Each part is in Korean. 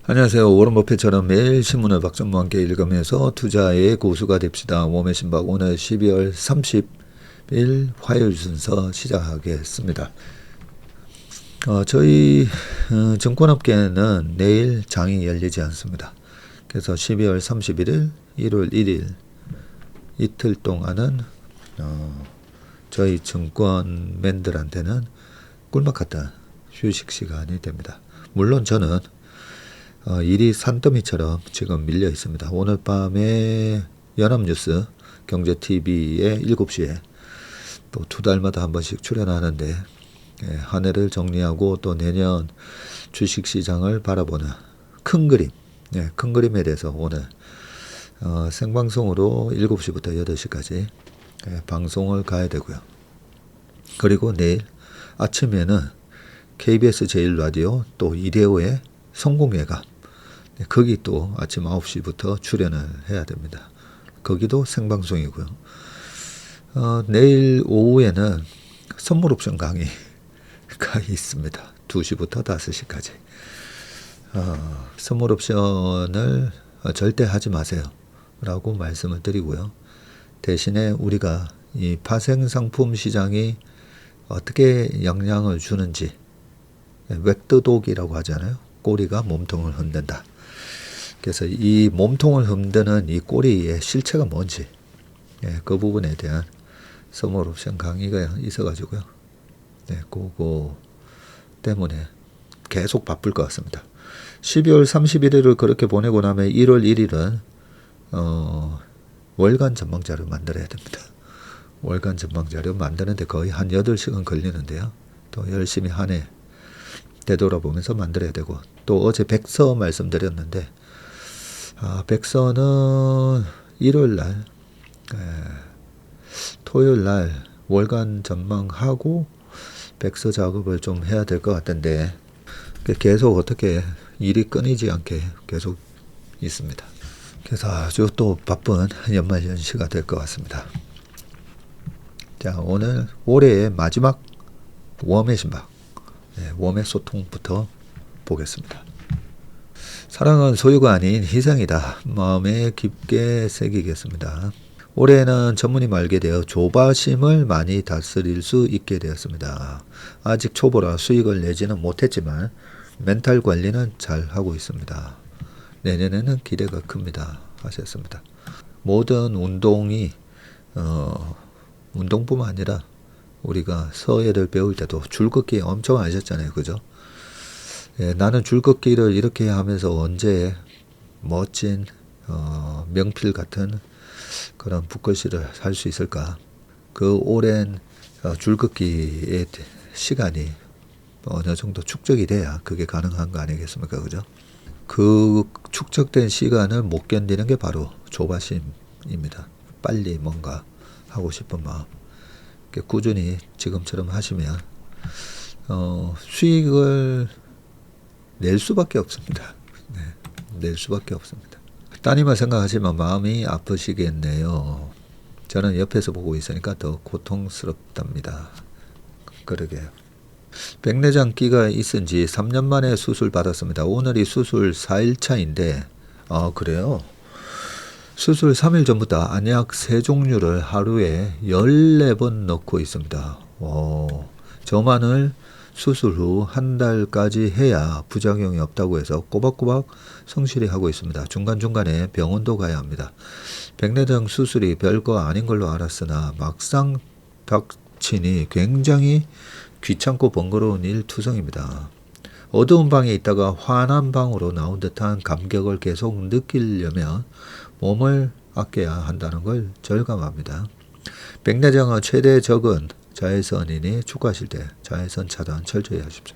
안녕하세요. 워런 버핏처럼 매일 신문을 박정무와 함께 읽으면서 투자의 고수가 됩시다. 몸의 신박 오늘 12월 30일 화요일 순서 시작하겠습니다. 저희 증권업계는 내일 장이 열리지 않습니다. 그래서 12월 31일, 1월 1일 이틀 동안은 저희 증권맨들한테는 꿀맛 같은 휴식 시간이 됩니다. 물론 저는 일이 산더미처럼 지금 밀려 있습니다. 오늘 밤에 연합뉴스 경제TV에 7시에 또 2달마다 한 번씩 출연하는데 한 해를 정리하고 또 내년 주식시장을 바라보는 큰 그림, 큰 그림에 대해서 오늘 생방송으로 7시부터 8시까지 방송을 가야 되고요. 그리고 내일 아침에는 KBS 제1라디오 또 이대호의 성공예감 거기 또 아침 9시부터 출연을 해야 됩니다. 거기도 생방송이고요. 내일 오후에는 선물옵션 강의가 있습니다. 2시부터 5시까지. 선물옵션을 절대 하지 마세요 라고 말씀을 드리고요. 대신에 우리가 이 파생상품 시장이 어떻게 영향을 주는지 웹드독이라고 하잖아요. 꼬리가 몸통을 흔든다. 그래서 이 몸통을 흔드는 이 꼬리의 실체가 뭔지 그 부분에 대한 선물옵션 강의가 있어가지고요. 그거 때문에 계속 바쁠 것 같습니다. 12월 31일을 그렇게 보내고 나면 1월 1일은 월간 전망자료 만들어야 됩니다. 월간 전망자료 만드는데 거의 한 8시간 걸리는데요. 또 열심히 한 해 되돌아보면서 만들어야 되고 또 어제 백서 말씀드렸는데 백서는 일요일날 토요일날 월간 전망하고 백서 작업을 좀 해야 될 것 같은데 계속 어떻게 일이 끊이지 않게 계속 있습니다. 그래서 아주 또 바쁜 연말연시가 될 것 같습니다. 자, 오늘 올해의 마지막 웜의 신박 웜의 소통부터 보겠습니다. 사랑은 소유가 아닌 희생이다. 마음에 깊게 새기겠습니다. 올해는 전문이 알게 되어 조바심을 많이 다스릴 수 있게 되었습니다. 아직 초보라 수익을 내지는 못했지만 멘탈 관리는 잘 하고 있습니다. 내년에는 기대가 큽니다. 하셨습니다. 모든 운동이 운동뿐만 아니라 우리가 서예를 배울 때도 줄긋기 엄청 하셨잖아요. 그죠? 나는 줄긋기를 이렇게 하면서 언제 멋진 명필 같은 그런 붓글씨를 할 수 있을까? 그 오랜 줄긋기의 시간이 어느 정도 축적이 돼야 그게 가능한 거 아니겠습니까? 그죠? 그 축적된 시간을 못 견디는 게 바로 조바심입니다. 빨리 뭔가 하고 싶은 마음. 꾸준히 지금처럼 하시면 수익을 낼 수밖에 없습니다. 낼 수밖에 없습니다. 따님을 생각하시면 마음이 아프시겠네요. 저는 옆에서 보고 있으니까 더 고통스럽답니다. 그러게요. 백내장기가 있은 지 3년 만에 수술 받았습니다. 오늘이 수술 4일차인데 그래요? 수술 3일 전부터 안약 3종류를 하루에 14번 넣고 있습니다. 저만을 수술 후 한 달까지 해야 부작용이 없다고 해서 꼬박꼬박 성실히 하고 있습니다. 중간중간에 병원도 가야 합니다. 백내장 수술이 별거 아닌 걸로 알았으나 막상 닥치니 굉장히 귀찮고 번거로운 일투성입니다. 어두운 방에 있다가 환한 방으로 나온 듯한 감격을 계속 느끼려면 몸을 아껴야 한다는 걸 절감합니다. 백내장의 최대 적은 자외선이니 축구하실 때 자외선 차단 철저히 하십시오.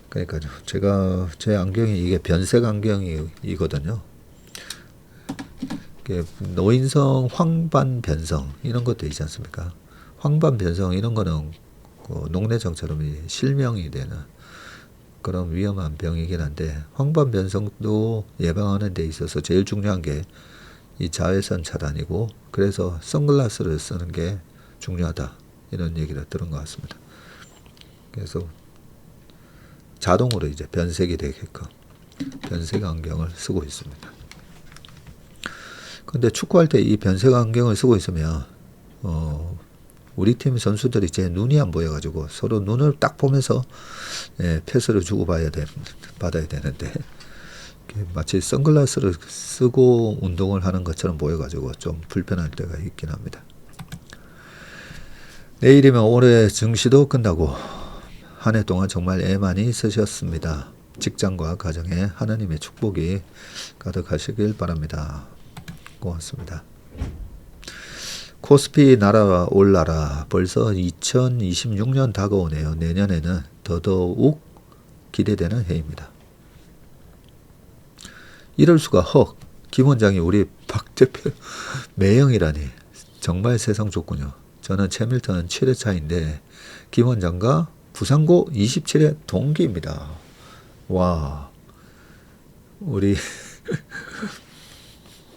그러니까 제가 제 안경이 이게 변색 안경이거든요. 노인성 황반 변성 이런 것도 있지 않습니까? 황반 변성 이런 거는 녹내장처럼 실명이 되는 그런 위험한 병이긴 한데 황반 변성도 예방하는 데 있어서 제일 중요한 게 이 자외선 차단이고 그래서 선글라스를 쓰는 게 중요하다 이런 얘기를 들은 것 같습니다. 그래서 자동으로 이제 변색이 되게끔 변색 안경을 쓰고 있습니다. 근데 축구할 때 이 변색 안경을 쓰고 있으면 우리 팀 선수들이 제 눈이 안 보여가지고 서로 눈을 딱 보면서 패스를 받아야 되는데 마치 선글라스를 쓰고 운동을 하는 것처럼 보여가지고 좀 불편할 때가 있긴 합니다. 내일이면 올해 증시도 끝나고 한 해 동안 정말 애 많이 쓰셨습니다. 직장과 가정에 하나님의 축복이 가득하시길 바랍니다. 고맙습니다. 코스피 올라라. 벌써 2026년 다가오네요. 내년에는 더더욱 기대되는 해입니다. 이럴 수가 헉. 김 원장이 우리 박 대표 매형이라니. 정말 세상 좋군요. 저는 채밀턴 7회 차인데 김 원장과 부산고 27회 동기입니다. 와, 우리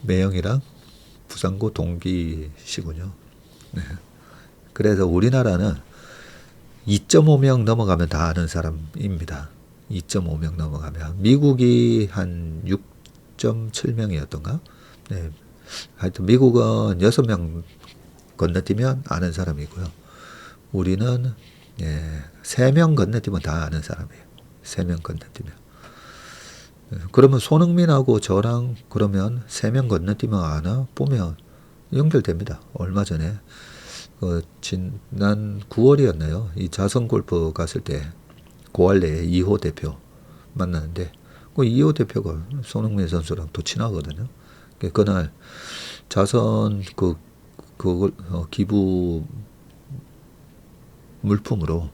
매형이랑 부산고 동기시군요. 네. 그래서 우리나라는 2.5명 넘어가면 다 아는 사람입니다. 2.5명 넘어가면. 미국이 한 6.7명이었던가? 네. 하여튼 미국은 6명 건너뛰면 아는 사람이고요. 우리는 3명 건너뛰면 다 아는 사람이에요. 3명 건너뛰면. 그러면 손흥민하고 저랑 그러면 3명 건너뛰면 아나? 보면 연결됩니다. 얼마 전에 지난 9월이었나요? 이 자선골프 갔을 때 고할래의 2호 대표 만났는데 그 2호 대표가 손흥민 선수랑 또 친하거든요. 그날 자선 기부 물품으로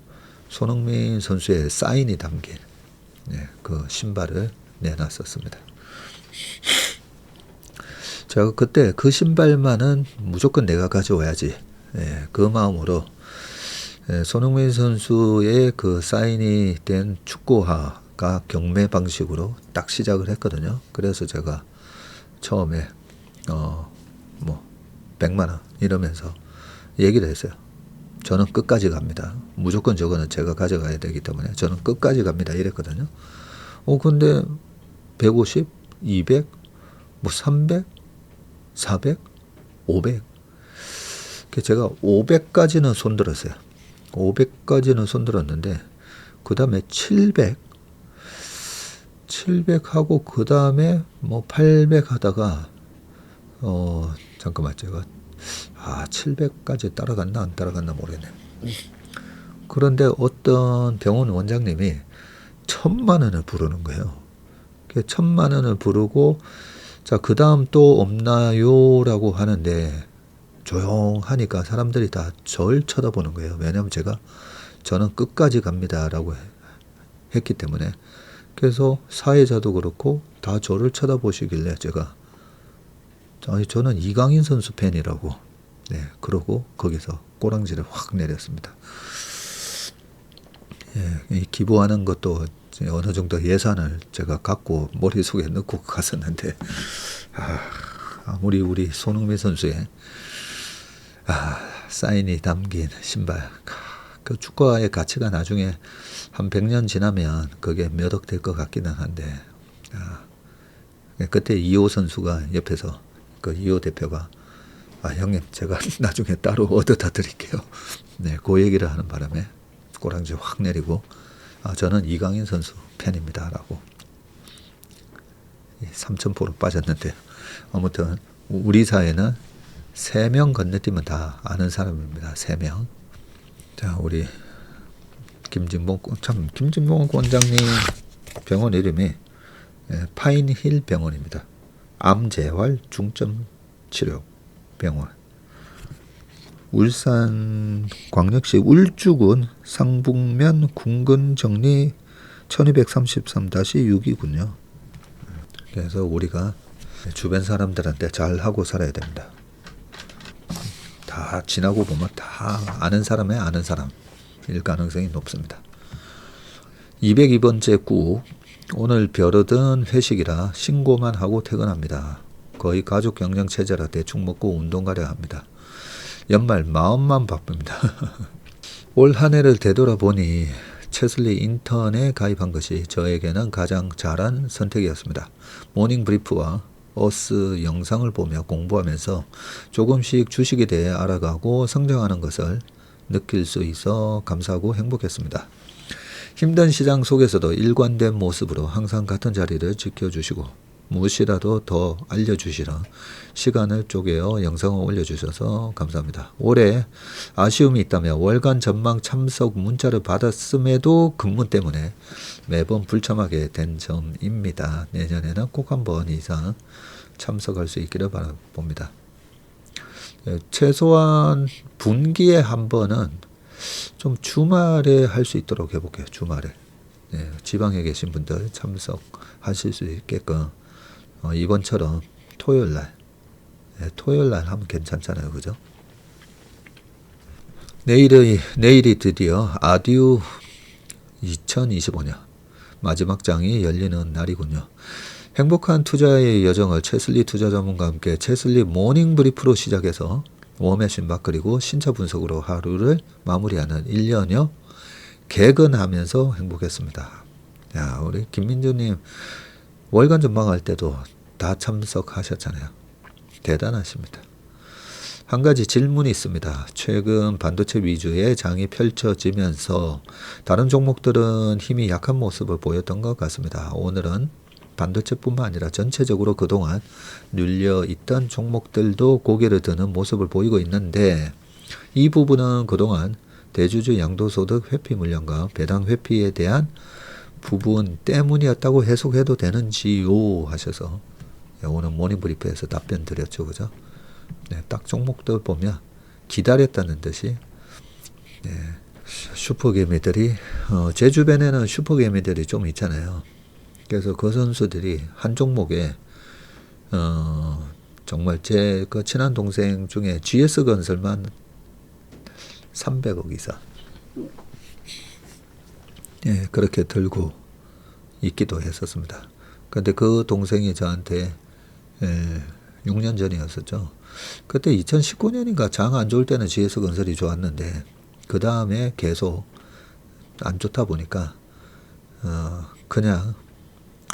손흥민 선수의 사인이 담긴 그 신발을 내놨었습니다. 제가 그때 그 신발만은 무조건 내가 가져와야지. 그 마음으로 손흥민 선수의 그 사인이 된 축구화가 경매 방식으로 딱 시작을 했거든요. 그래서 제가 처음에 100만 원 이러면서 얘기를 했어요. 저는 끝까지 갑니다. 무조건 저거는 제가 가져가야 되기 때문에 저는 끝까지 갑니다. 이랬거든요. 근데 150, 200, 300, 400, 500. 제가 500까지는 손들었어요. 500까지는 손들었는데 그 다음에 700 하고 그 다음에 800 하다가 잠깐만 제가 700까지 따라갔나 안 따라갔나 모르겠네. 그런데 어떤 병원 원장님이 1000만 원을 부르는 거예요. 1000만 원을 부르고 자, 그 다음 또 없나요? 라고 하는데 조용하니까 사람들이 다 절 쳐다보는 거예요. 왜냐하면 저는 끝까지 갑니다 라고 했기 때문에. 그래서 사회자도 그렇고 다 저를 쳐다보시길래 제가 저는 이강인 선수 팬이라고 그러고 거기서 꼬랑지를 확 내렸습니다. 이 기부하는 것도 어느 정도 예산을 제가 갖고 머릿속에 넣고 갔었는데 아무리 우리 손흥민 선수의 사인이 담긴 신발, 그 축구화의 가치가 나중에 한 100년 지나면 그게 몇 억 될 것 같기는 한데 그때 이호 선수가 옆에서 그 이호 대표가 형님 제가 나중에 따로 얻어다 드릴게요. 그 얘기를 하는 바람에 꼬랑지 확 내리고 저는 이강인 선수 팬입니다 라고 3000% 빠졌는데 아무튼 우리 사회는 3명 건너뛰면 다 아는 사람입니다. 3명. 자, 우리 김진봉 원장님 병원 이름이 파인힐 병원입니다. 암재활 중점 치료 병원. 울산광역시 울주군 상북면 군근정리 1233-6이군요. 그래서 우리가 주변 사람들한테 잘하고 살아야 됩니다. 다 지나고 보면 다 아는 사람의 아는 사람일 가능성이 높습니다. 202번째 구. 오늘 벼르든 회식이라 신고만 하고 퇴근합니다. 거의 가족 경영 체제라 대충 먹고 운동 가려 합니다. 연말 마음만 바쁩니다. 올 한 해를 되돌아보니 채슬리 인턴에 가입한 것이 저에게는 가장 잘한 선택이었습니다. 모닝 브리프와 어스 영상을 보며 공부하면서 조금씩 주식에 대해 알아가고 성장하는 것을 느낄 수 있어 감사하고 행복했습니다. 힘든 시장 속에서도 일관된 모습으로 항상 같은 자리를 지켜주시고 무엇이라도 더 알려주시라 시간을 쪼개어 영상을 올려주셔서 감사합니다. 올해 아쉬움이 있다며 월간 전망 참석 문자를 받았음에도 근무 때문에 매번 불참하게 된 점입니다. 내년에는 꼭 한 번 이상 참석할 수 있기를 바라봅니다. 최소한 분기에 한 번은 좀 주말에 할 수 있도록 해볼게요. 주말에. 지방에 계신 분들 참석하실 수 있게끔 이번처럼 토요일날 하면 괜찮잖아요. 그죠? 내일이 드디어 아듀 2025년 마지막 장이 열리는 날이군요. 행복한 투자의 여정을 채슬리 투자 전문가와 함께 채슬리 모닝 브리프로 시작해서 웜의 신박 그리고 신차 분석으로 하루를 마무리하는 1년여 개근하면서 행복했습니다. 야, 우리 김민주님 월간 전망할 때도 다 참석하셨잖아요. 대단하십니다. 한 가지 질문이 있습니다. 최근 반도체 위주의 장이 펼쳐지면서 다른 종목들은 힘이 약한 모습을 보였던 것 같습니다. 오늘은 반도체뿐만 아니라 전체적으로 그동안 눌려있던 종목들도 고개를 드는 모습을 보이고 있는데 이 부분은 그동안 대주주 양도소득 회피 물량과 배당 회피에 대한 부분 때문이었다고 해석해도 되는지요 하셔서 오늘 모닝브리프에서 답변 드렸죠. 그죠? 네, 딱 종목들 보면 기다렸다는 듯이 슈퍼개미들이 제 주변에는 슈퍼개미들이 좀 있잖아요. 그래서 그 선수들이 한 종목에 정말 제 그 친한 동생 중에 GS건설만 300억 이상 그렇게 들고 있기도 했었습니다. 근데 그 동생이 저한테 6년 전이었었죠. 그때 2019년인가 장 안 좋을 때는 GS건설이 좋았는데 그 다음에 계속 안 좋다 보니까 그냥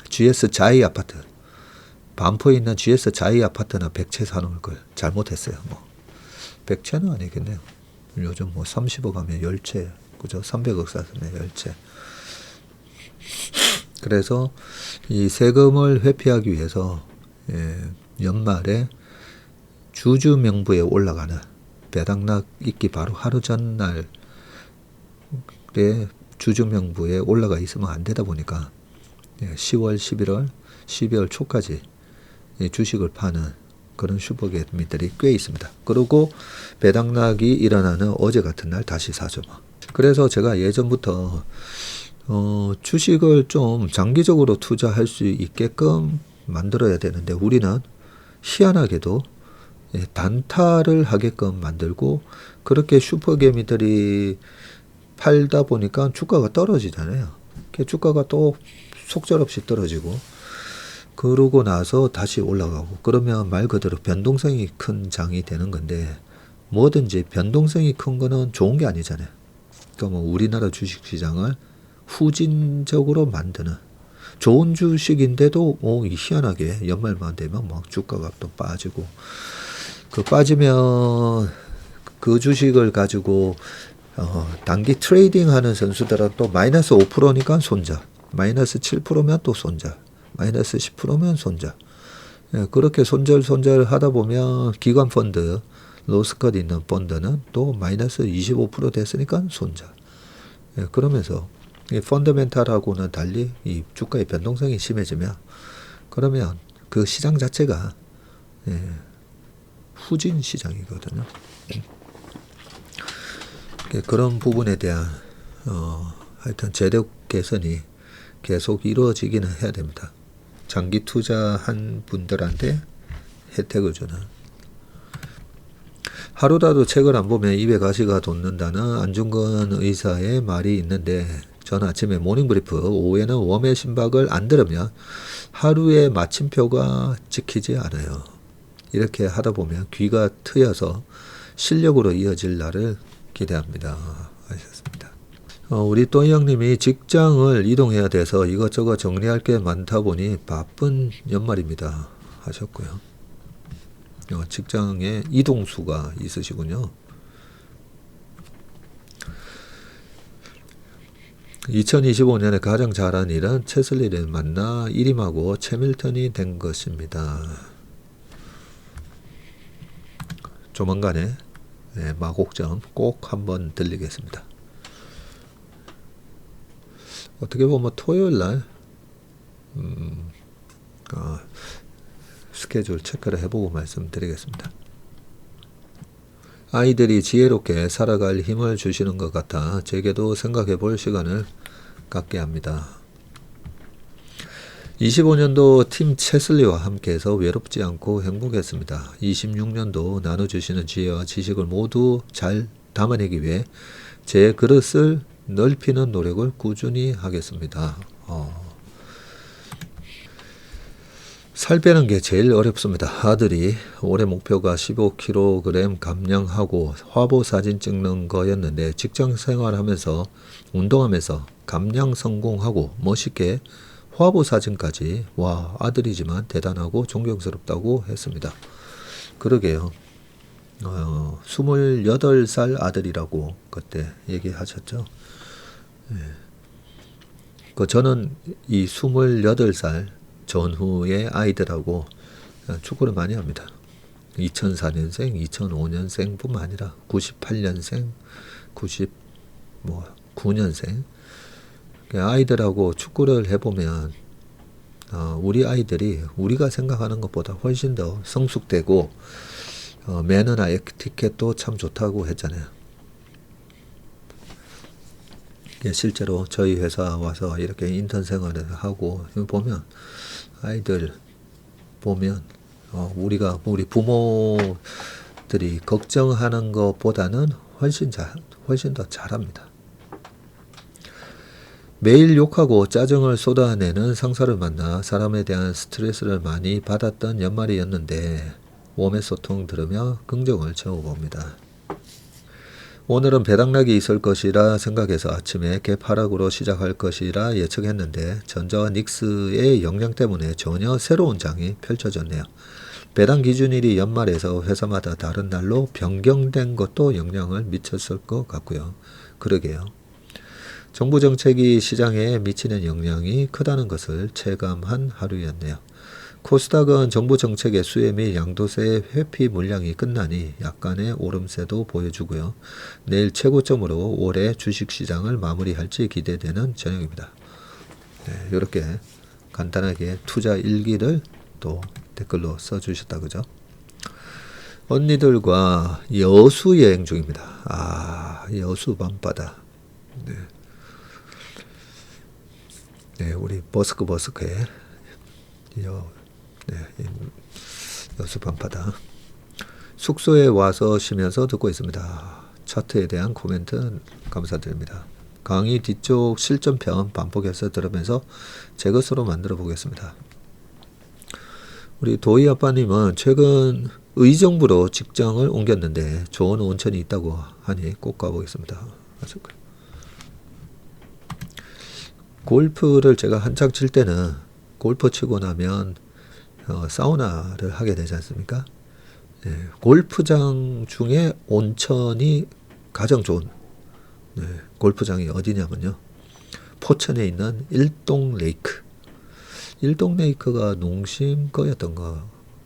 GS 자이 아파트 반포에 있는 GS 자이 아파트나 100채 사놓을 걸 잘못했어요. 뭐 100채는 아니겠네요. 요즘 뭐 30억 하면 10채 그죠? 300억 샀으면 10채. 그래서 이 세금을 회피하기 위해서 연말에 주주 명부에 올라가는 배당락 있기 바로 하루 전날에 주주 명부에 올라가 있으면 안 되다 보니까 10월, 11월, 12월 초까지 주식을 파는 그런 슈퍼개미들이 꽤 있습니다. 그리고 배당락이 일어나는 어제 같은 날 다시 사죠. 그래서 제가 예전부터 주식을 좀 장기적으로 투자할 수 있게끔 만들어야 되는데 우리는 희한하게도 단타를 하게끔 만들고 그렇게 슈퍼개미들이 팔다 보니까 주가가 떨어지잖아요. 주가가 또 속절없이 떨어지고 그러고 나서 다시 올라가고 그러면 말 그대로 변동성이 큰 장이 되는 건데 뭐든지 변동성이 큰 거는 좋은 게 아니잖아요. 그러니까 뭐 우리나라 주식시장을 후진적으로 만드는 좋은 주식인데도 희한하게 연말만 되면 막 주가가 또 빠지고 그 빠지면 그 주식을 가지고 단기 트레이딩 하는 선수들은 또 마이너스 5%니까 손자 마이너스 7%면 또 손자 마이너스 10%면 손자 그렇게 손절 하다 보면 기관 펀드 로스컷 있는 펀드는 또 마이너스 25% 됐으니까 손자 그러면서 이 펀더멘탈하고는 달리 이 주가의 변동성이 심해지면 그러면 그 시장 자체가 후진 시장이거든요. 그런 부분에 대한 하여튼 제도 개선이 계속 이루어지기는 해야 됩니다. 장기 투자한 분들한테 혜택을 주는 하루라도 책을 안 보면 입에 가시가 돋는다는 안중근 의사의 말이 있는데 저는 아침에 모닝브리프 오후에는 웜의 신박을 안 들으면 하루의 마침표가 지키지 않아요. 이렇게 하다 보면 귀가 트여서 실력으로 이어질 날을 기대합니다 하셨습니다. 우리 또이 형님이 직장을 이동해야 돼서 이것저것 정리할 게 많다 보니 바쁜 연말입니다 하셨고요. 직장에 이동수가 있으시군요. 2025년에 가장 잘한 일은 채슬리를 만나 이림하고 채밀턴이 된 것입니다. 조만간에 마곡점 꼭 한번 들리겠습니다. 어떻게 보면 토요일날 스케줄 체크를 해보고 말씀드리겠습니다. 아이들이 지혜롭게 살아갈 힘을 주시는 것 같아 제게도 생각해 볼 시간을 갖게 합니다. 25년도 팀 채슬리와 함께해서 외롭지 않고 행복했습니다. 26년도 나눠주시는 지혜와 지식을 모두 잘 담아내기 위해 제 그릇을 넓히는 노력을 꾸준히 하겠습니다. 살 빼는 게 제일 어렵습니다. 아들이 올해 목표가 15kg 감량하고 화보 사진 찍는 거였는데 직장 생활하면서 운동하면서 감량 성공하고 멋있게 화보 사진까지. 와, 아들이지만 대단하고 존경스럽다고 했습니다. 그러게요. 28살 아들이라고 그때 얘기하셨죠. 저는 이 28살 전후의 아이들하고 축구를 많이 합니다. 2004년생, 2005년생 뿐만 아니라 98년생, 9년생 아이들하고 축구를 해보면 우리 아이들이 우리가 생각하는 것보다 훨씬 더 성숙되고 매너나 에티켓도 참 좋다고 했잖아요. 실제로 저희 회사 와서 이렇게 인턴 생활을 하고 보면 아이들 보면 우리 부모들이 걱정하는 것보다는 훨씬 더 잘합니다. 매일 욕하고 짜증을 쏟아내는 상사를 만나 사람에 대한 스트레스를 많이 받았던 연말이었는데 웜의 소통 들으며 긍정을 채워봅니다. 오늘은 배당락이 있을 것이라 생각해서 아침에 개파락으로 시작할 것이라 예측했는데 전자와 닉스의 영향 때문에 전혀 새로운 장이 펼쳐졌네요. 배당 기준일이 연말에서 회사마다 다른 날로 변경된 것도 영향을 미쳤을 것 같고요. 그러게요. 정부 정책이 시장에 미치는 영향이 크다는 것을 체감한 하루였네요. 코스닥은 정부 정책의 수혜 및 양도세 회피 물량이 끝나니 약간의 오름세도 보여주고요. 내일 최고점으로 올해 주식시장을 마무리할지 기대되는 저녁입니다. 이렇게 간단하게 투자 일기를 또 댓글로 써주셨다 그죠? 언니들과 여수 여행 중입니다. 여수 밤바다. 네, 우리 버스크에 여수 밤바다 숙소에 와서 쉬면서 듣고 있습니다. 차트에 대한 코멘트 감사드립니다. 강의 뒤쪽 실전편 반복해서 들으면서 제 것으로 만들어 보겠습니다. 우리 도희 아빠님은 최근 의정부로 직장을 옮겼는데 좋은 온천이 있다고 하니 꼭 가보겠습니다. 골프를 제가 한창 칠 때는 골프 치고 나면 사우나를 하게 되지 않습니까? 골프장 중에 온천이 가장 좋은 골프장이 어디냐면요. 포천에 있는 일동레이크. 일동레이크가 농심 거였던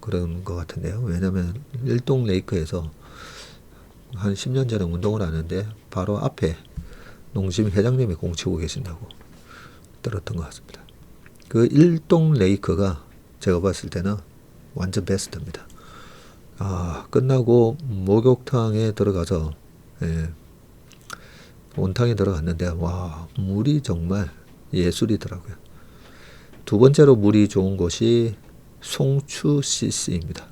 그런 것 같은데요. 왜냐면 일동레이크에서 한 10년 전에 운동을 하는데 바로 앞에 농심 회장님이 공치고 계신다고 들었던 것 같습니다. 그 일동레이크가 제가 봤을 때는 완전 베스트입니다. 끝나고 목욕탕에 들어가서 온탕에 들어갔는데 와, 물이 정말 예술이더라고요. 두 번째로 물이 좋은 곳이 송추CC입니다.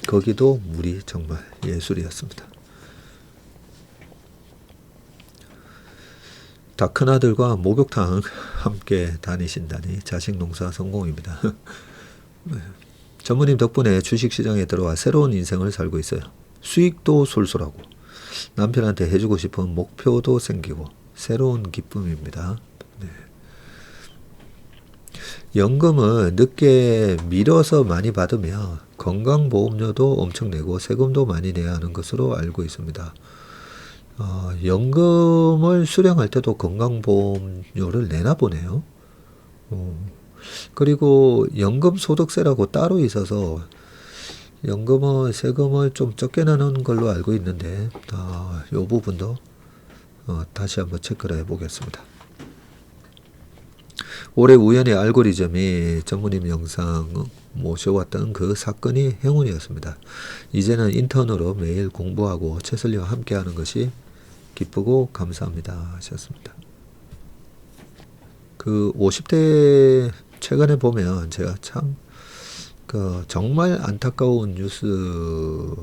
거기도 물이 정말 예술이었습니다. 다 큰아들과 목욕탕 함께 다니신다니 자식 농사 성공입니다. 전무님 덕분에 주식시장에 들어와 새로운 인생을 살고 있어요. 수익도 솔솔하고 남편한테 해주고 싶은 목표도 생기고 새로운 기쁨입니다. 네. 연금을 늦게 미뤄서 많이 받으면 건강보험료도 엄청 내고 세금도 많이 내야 하는 것으로 알고 있습니다. 연금을 수령할 때도 건강보험료를 내나 보네요. 그리고 연금소득세라고 따로 있어서 연금은 세금을 좀 적게 내는 걸로 알고 있는데 이 부분도 다시 한번 체크를 해보겠습니다. 올해 우연히 알고리즘이 전무님 영상 모셔왔던 그 사건이 행운이었습니다. 이제는 인턴으로 매일 공부하고 최슬리와 함께하는 것이 기쁘고 감사합니다 하셨습니다. 그 50대 최근에 보면 제가 참 정말 안타까운 뉴스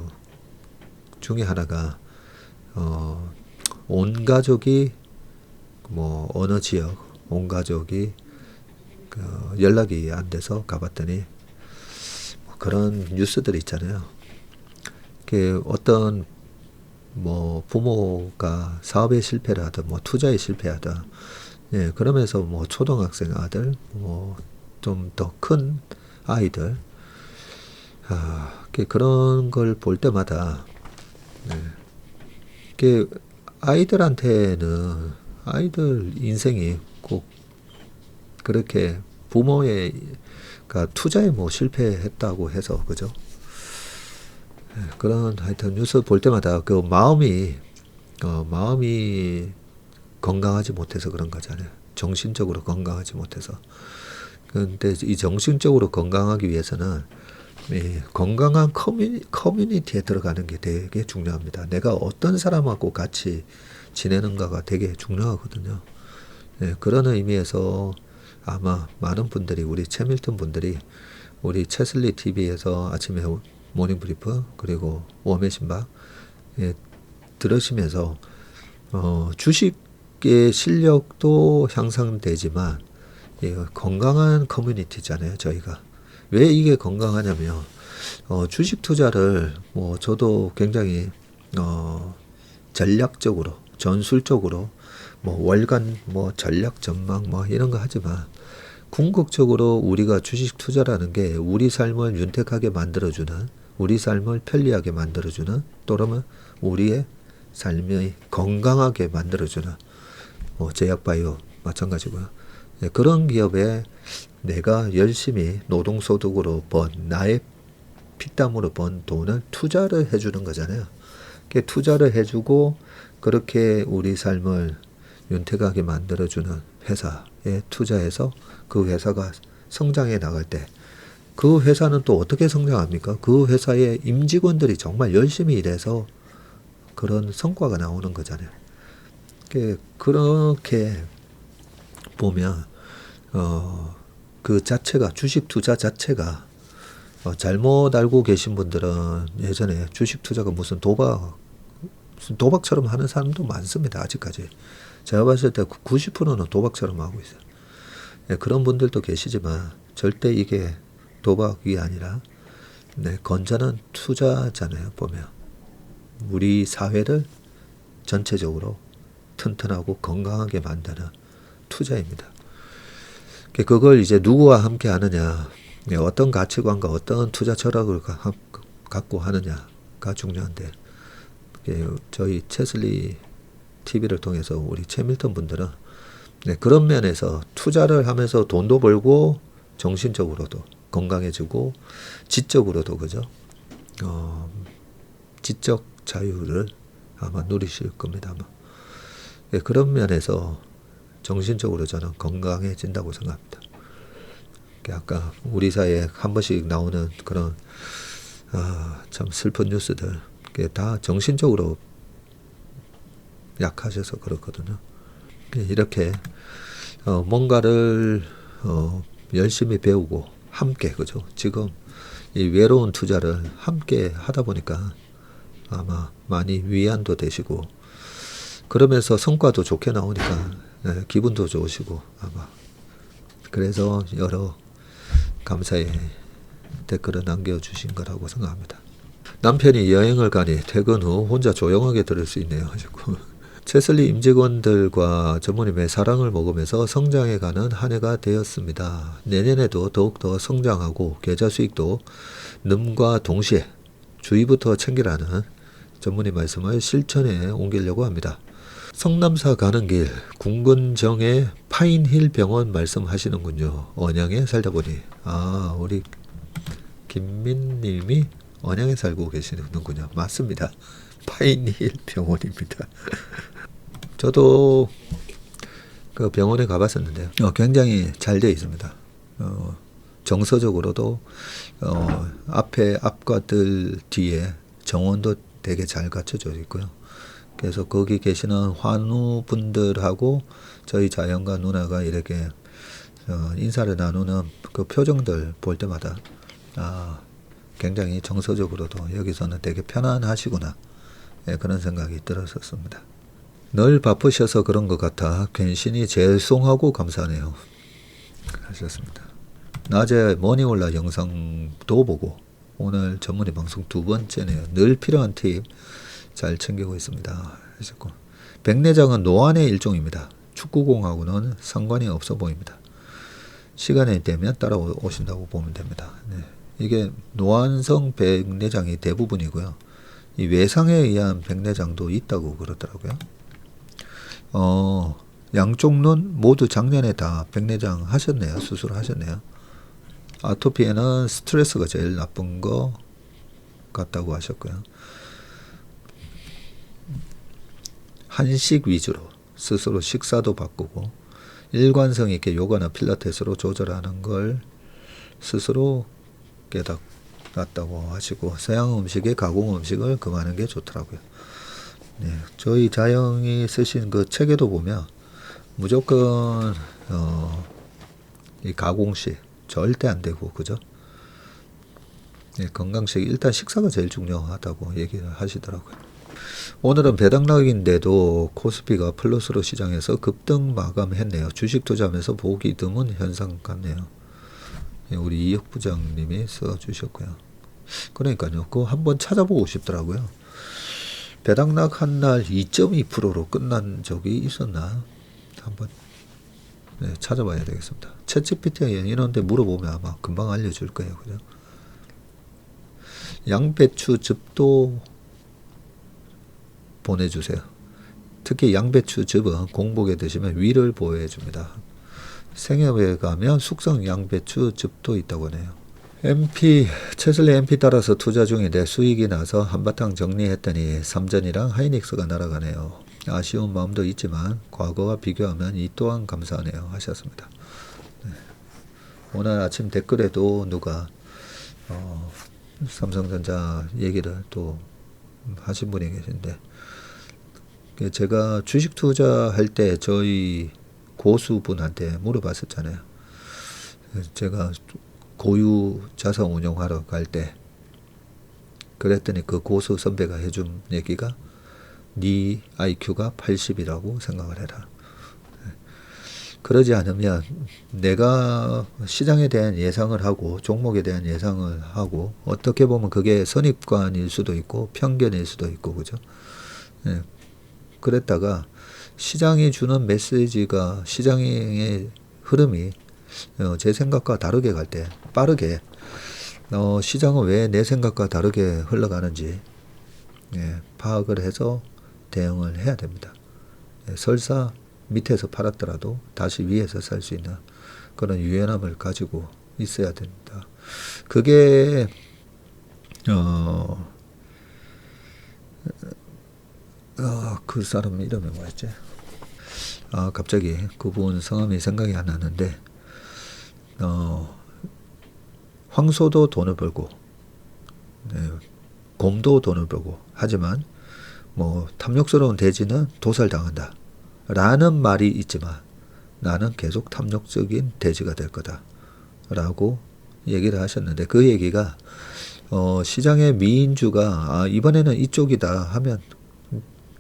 중에 하나가 온 가족이 어느 지역 온 가족이 연락이 안 돼서 가봤더니 그런 뉴스들이 있잖아요. 어떤 부모가 사업에 실패를 하든 투자에 실패하든 예, 그러면서 초등학생 아들 좀 더 큰 아이들 그런 걸 볼 때마다 아이들한테는 아이들 인생이 꼭 그렇게 부모의 투자에 실패했다고 해서 그죠? 그런 하여튼 뉴스 볼 때마다 그 마음이 건강하지 못해서 그런 거잖아요. 정신적으로 건강하지 못해서. 근데 이 정신적으로 건강하기 위해서는 건강한 커뮤니티에 들어가는 게 되게 중요합니다. 내가 어떤 사람하고 같이 지내는가가 되게 중요하거든요. 그런 의미에서 아마 많은 분들이 우리 최밀턴 분들이 우리 최슬리 TV에서 아침에 모닝브리프 그리고 웜의 신박 들으시면서 주식의 실력도 향상되지만 건강한 커뮤니티잖아요. 저희가 왜 이게 건강하냐면 주식 투자를 저도 굉장히 전략적으로 전술적으로 월간 전략 전망 이런 거 하지만 궁극적으로 우리가 주식 투자라는 게 우리 삶을 윤택하게 만들어주는 우리 삶을 편리하게 만들어주는 또는 우리의 삶이 건강하게 만들어주는 제약바이오 마찬가지고요. 그런 기업에 내가 열심히 노동소득으로 번 나의 피땀으로 번 돈을 투자를 해주는 거잖아요. 투자를 해주고 그렇게 우리 삶을 윤택하게 만들어주는 회사에 투자해서 그 회사가 성장해 나갈 때 그 회사는 또 어떻게 성장합니까? 그 회사의 임직원들이 정말 열심히 일해서 그런 성과가 나오는 거잖아요. 그렇게 보면 그 자체가 주식 투자 자체가 잘못 알고 계신 분들은 예전에 주식 투자가 무슨 도박처럼 하는 사람도 많습니다. 아직까지 제가 봤을 때 90%는 도박처럼 하고 있어요. 그런 분들도 계시지만 절대 이게 도박이 아니라 건전한 투자잖아요. 보면 우리 사회를 전체적으로 튼튼하고 건강하게 만드는 투자입니다. 그걸 이제 누구와 함께 하느냐, 어떤 가치관과 어떤 투자 철학을 갖고 하느냐가 중요한데, 저희 최슬리 TV를 통해서 우리 최밀턴 분들은 그런 면에서 투자를 하면서 돈도 벌고 정신적으로도 건강해지고 지적으로도 그죠? 지적 자유를 아마 누리실 겁니다. 아마. 그런 면에서 정신적으로 저는 건강해진다고 생각합니다. 아까 우리 사회에 한 번씩 나오는 그런 참 슬픈 뉴스들 다 정신적으로 약하셔서 그렇거든요. 이렇게 뭔가를 열심히 배우고 함께 그죠? 지금 이 외로운 투자를 함께 하다 보니까 아마 많이 위안도 되시고 그러면서 성과도 좋게 나오니까 기분도 좋으시고 아마 그래서 여러 감사의 댓글을 남겨주신 거라고 생각합니다. 남편이 여행을 가니 퇴근 후 혼자 조용하게 들을 수 있네요. 최슬리 임직원들과 전무님의 사랑을 먹으면서 성장해가는 한 해가 되었습니다. 내년에도 더욱더 성장하고 계좌 수익도 님과 동시에 주위부터 챙기라는 전무님 말씀을 실천에 옮기려고 합니다. 성남사 가는 길 궁근정의 파인힐 병원 말씀하시는군요. 언양에 살다 보니 우리 김민님이 언양에 살고 계시는군요. 맞습니다. 파인힐 병원입니다. 저도 그 병원에 가봤었는데요. 굉장히 잘 되어 있습니다. 정서적으로도 앞에 앞과들 뒤에 정원도 되게 잘 갖춰져 있고요. 그래서 거기 계시는 환우분들하고 저희 자연과 누나가 이렇게 인사를 나누는 그 표정들 볼 때마다 굉장히 정서적으로도 여기서는 되게 편안하시구나, 그런 생각이 들었었습니다. 늘 바쁘셔서 그런 것 같아 괜시니 죄송하고 감사하네요 하셨습니다. 낮에 머니올라 영상도 보고 오늘 전문의 방송 2번째네요. 늘 필요한 팁 잘 챙기고 있습니다 하셨고, 백내장은 노안의 일종입니다. 축구공하고는 상관이 없어 보입니다. 시간이 되면 따라오신다고 보면 됩니다. 네. 이게 노안성 백내장이 대부분이고요. 이 외상에 의한 백내장도 있다고 그러더라고요. 양쪽 눈 모두 작년에 다 백내장 하셨네요. 수술하셨네요. 아토피에는 스트레스가 제일 나쁜 거 같다고 하셨고요. 한식 위주로 스스로 식사도 바꾸고 일관성 있게 요가나 필라테스로 조절하는 걸 스스로 깨닫았다고 하시고, 서양 음식에 가공 음식을 금하는 게 좋더라고요. 네, 저희 자영이 쓰신 그 책에도 보면 무조건 이 가공식 절대 안 되고, 그죠? 네, 건강식 일단 식사가 제일 중요하다고 얘기를 하시더라고요. 오늘은 배당락인데도 코스피가 플러스로 시장에서 급등 마감했네요. 주식 투자하면서 보기 드문 현상 같네요. 네, 우리 이혁 부장님이 써주셨고요. 그러니까요, 그거 한번 찾아보고 싶더라고요. 배당락 한 날 2.2%로 끝난 적이 있었나? 한번 찾아봐야 되겠습니다. 챗GPT 이런데 물어보면 아마 금방 알려줄 거예요. 그죠? 양배추 즙도 보내주세요. 특히 양배추 즙은 공복에 드시면 위를 보호해줍니다. 생협에 가면 숙성 양배추 즙도 있다고 하네요. 최슬리 MP 따라서 투자 중인데 수익이 나서 한바탕 정리했더니 삼전이랑 하이닉스가 날아가네요. 아쉬운 마음도 있지만 과거와 비교하면 이 또한 감사하네요 하셨습니다. 네. 오늘 아침 댓글에도 누가 삼성전자 얘기를 또 하신 분이 계신데, 제가 주식 투자할 때 저희 고수분한테 물어봤었잖아요. 제가 고유 자산 운용하러 갈 때 그랬더니 그 고수 선배가 해준 얘기가 네 IQ가 80이라고 생각을 해라. 그러지 않으면 내가 시장에 대한 예상을 하고 종목에 대한 예상을 하고, 어떻게 보면 그게 선입관일 수도 있고 편견일 수도 있고, 그죠? 네. 그랬다가 시장이 주는 메시지가, 시장의 흐름이 제 생각과 다르게 갈 때 빠르게 시장은 왜 내 생각과 다르게 흘러가는지 파악을 해서 대응을 해야 됩니다. 설사 밑에서 팔았더라도 다시 위에서 살 수 있는 그런 유연함을 가지고 있어야 됩니다. 그게 그 사람 이름이 뭐였지? 갑자기 그분 성함이 생각이 안 나는데, 황소도 돈을 벌고 곰도 돈을 벌고, 하지만 뭐 탐욕스러운 돼지는 도살당한다 라는 말이 있지만 나는 계속 탐욕적인 돼지가 될 거다 라고 얘기를 하셨는데, 그 얘기가 시장의 미인주가 이번에는 이쪽이다 하면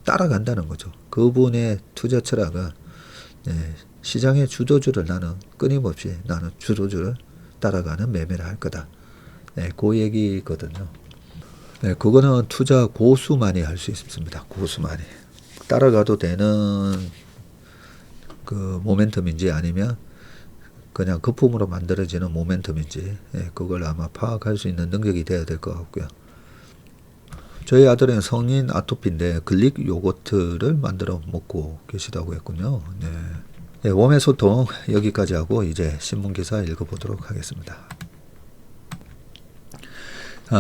따라간다는 거죠. 그분의 투자 철학은 시장의 주도주를 나는 끊임없이 나는 주도주를 따라가는 매매를 할 거다. 그 얘기거든요. 그거는 투자 고수만이 할 수 있습니다. 고수만이. 따라가도 되는 그 모멘텀인지 아니면 그냥 거품으로 만들어지는 모멘텀인지 그걸 아마 파악할 수 있는 능력이 돼야 될 것 같고요. 저희 아들은 성인 아토피인데 글릭 요거트를 만들어 먹고 계시다고 했군요. 네, 웜의 소통 여기까지 하고 이제 신문기사 읽어보도록 하겠습니다.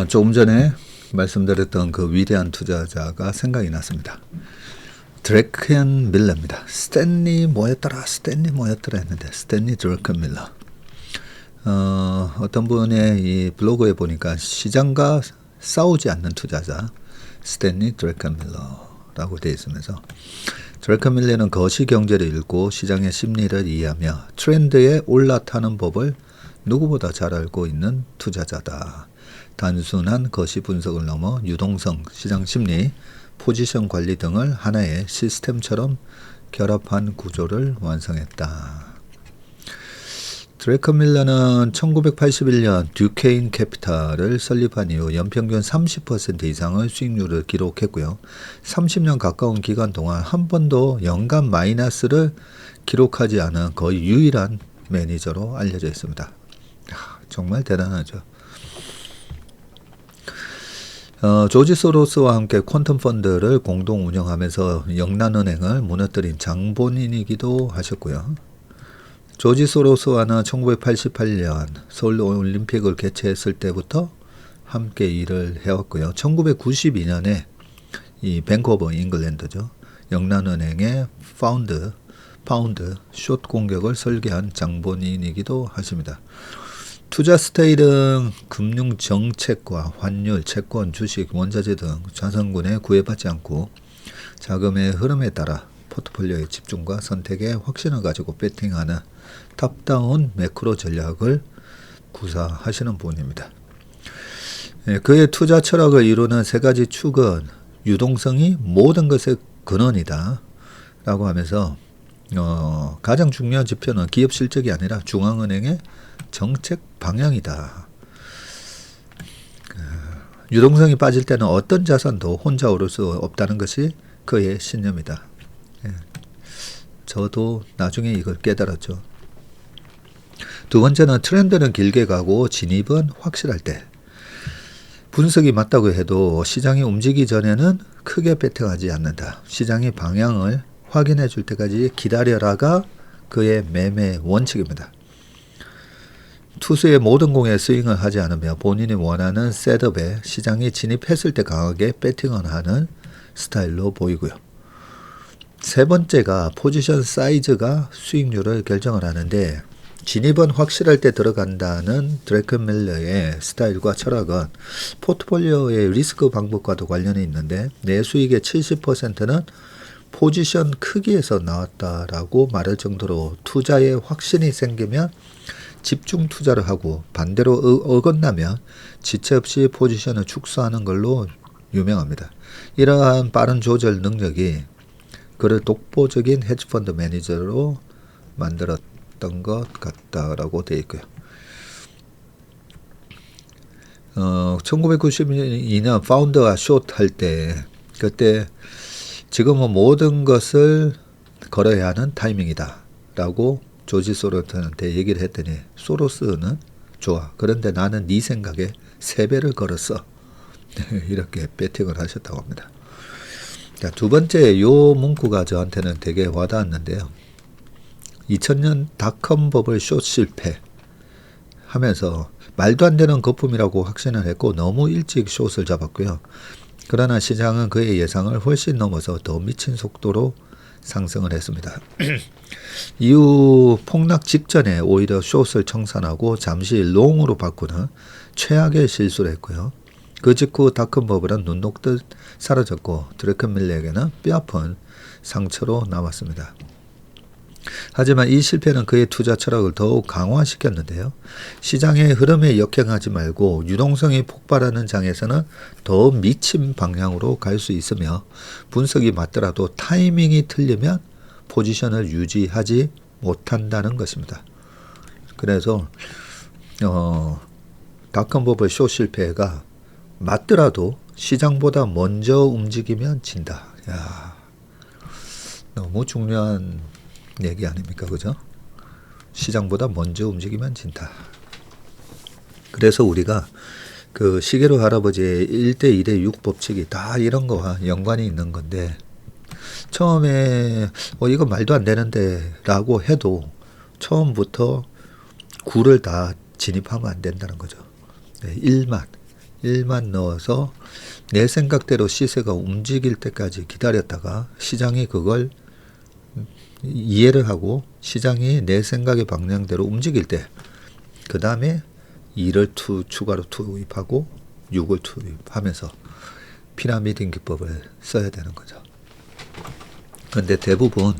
조금 전에 말씀드렸던 그 위대한 투자자가 생각이 났습니다. 드래켄 밀러입니다. 스탠리 뭐였더라 했는데 스탠리 드래켄 밀러. 어떤 분의 이 블로그에 보니까 시장과 싸우지 않는 투자자 스탠리 드래켄 밀러라고 되어 있으면서 드래켄 밀러는 거시경제를 읽고 시장의 심리를 이해하며 트렌드에 올라타는 법을 누구보다 잘 알고 있는 투자자다. 단순한 거시 분석을 넘어 유동성, 시장 심리, 포지션 관리 등을 하나의 시스템처럼 결합한 구조를 완성했다. 드래켄 밀러는 1981년 듀케인 캐피탈을 설립한 이후 연평균 30% 이상의 수익률을 기록했고요. 30년 가까운 기간 동안 한 번도 연간 마이너스를 기록하지 않은 거의 유일한 매니저로 알려져 있습니다. 정말 대단하죠. 조지 소로스와 함께 퀀텀 펀드를 공동 운영하면서 영란은행을 무너뜨린 장본인이기도 하셨고요. 조지 소로스와는 1988년 서울 올림픽을 개최했을 때부터 함께 일을 해왔고요. 1992년에 이 뱅크 오브 잉글랜드죠. 영란은행의 파운드 숏 공격을 설계한 장본인이기도 하십니다. 투자 스타일은 금융 정책과 환율, 채권, 주식, 원자재 등 자산군에 구애받지 않고 자금의 흐름에 따라 포트폴리오의 집중과 선택에 확신을 가지고 배팅하는 탑다운 매크로 전략을 구사하시는 분입니다. 그의 투자 철학을 이루는 세 가지 축은 유동성이 모든 것의 근원이다 라고 하면서 가장 중요한 지표는 기업 실적이 아니라 중앙은행의 정책 방향이다. 유동성이 빠질 때는 어떤 자산도 혼자 오를 수 없다는 것이 그의 신념이다. 저도 나중에 이걸 깨달았죠. 두 번째는 트렌드는 길게 가고 진입은 확실할 때. 분석이 맞다고 해도 시장이 움직이기 전에는 크게 배팅하지 않는다. 시장의 방향을 확인해 줄 때까지 기다려라가 그의 매매 원칙입니다. 투수의 모든 공에 스윙을 하지 않으며 본인이 원하는 셋업에 시장이 진입했을 때 강하게 배팅을 하는 스타일로 보이고요. 세 번째가 포지션 사이즈가 수익률을 결정을 하는데 진입은 확실할 때 들어간다는 드래켄 밀러의 스타일과 철학은 포트폴리오의 리스크 방법과도 관련이 있는데 내 수익의 70%는 포지션 크기에서 나왔다라고 말할 정도로 투자에 확신이 생기면 집중 투자를 하고 반대로 어긋나면 지체 없이 포지션을 축소하는 걸로 유명합니다. 이러한 빠른 조절 능력이 그를 독보적인 헤지펀드 매니저로 만들었던 것 같다라고 되어 있고요. 1992년 파운드와 숏 할 때 그때 지금은 모든 것을 걸어야 하는 타이밍이다 라고 조지 소로스한테 얘기를 했더니 소로스는 좋아. 그런데 나는 네 생각에 3배를 걸었어. 이렇게 배팅을 하셨다고 합니다. 자, 두 번째 요 문구가 저한테는 되게 와닿았는데요. 2000년 닷컴 버블 숏 실패 하면서 말도 안 되는 거품이라고 확신을 했고 너무 일찍 숏을 잡았고요. 그러나 시장은 그의 예상을 훨씬 넘어서 더 미친 속도로 상승을 했습니다. 이후 폭락 직전에 오히려 숏을 청산하고 잠시 롱으로 바꾸는 최악의 실수를 했고요. 그 직후 닷컴 버블은 눈 녹듯 사라졌고 드래켄 밀러에게는 뼈아픈 상처로 남았습니다. 하지만 이 실패는 그의 투자 철학을 더욱 강화시켰는데요. 시장의 흐름에 역행하지 말고 유동성이 폭발하는 장에서는 더 미친 방향으로 갈 수 있으며 분석이 맞더라도 타이밍이 틀리면 포지션을 유지하지 못한다는 것입니다. 그래서 닷컴 버블 숏 실패가 맞더라도 시장보다 먼저 움직이면 진다. 야, 너무 중요한 얘기 아닙니까? 그죠? 시장보다 먼저 움직이면 진다. 그래서 우리가 그 시계로 할아버지의 1대 2대 6 법칙이 다 이런 거와 연관이 있는 건데, 처음에 이거 말도 안 되는데 라고 해도 처음부터 9를 다 진입하면 안 된다는 거죠. 네, 1만 넣어서 내 생각대로 시세가 움직일 때까지 기다렸다가 시장이 그걸 이해를 하고 시장이 내 생각의 방향대로 움직일 때 그 다음에 2를 추가로 투입하고 6을 투입하면서 피라미드 기법을 써야 되는 거죠. 그런데 대부분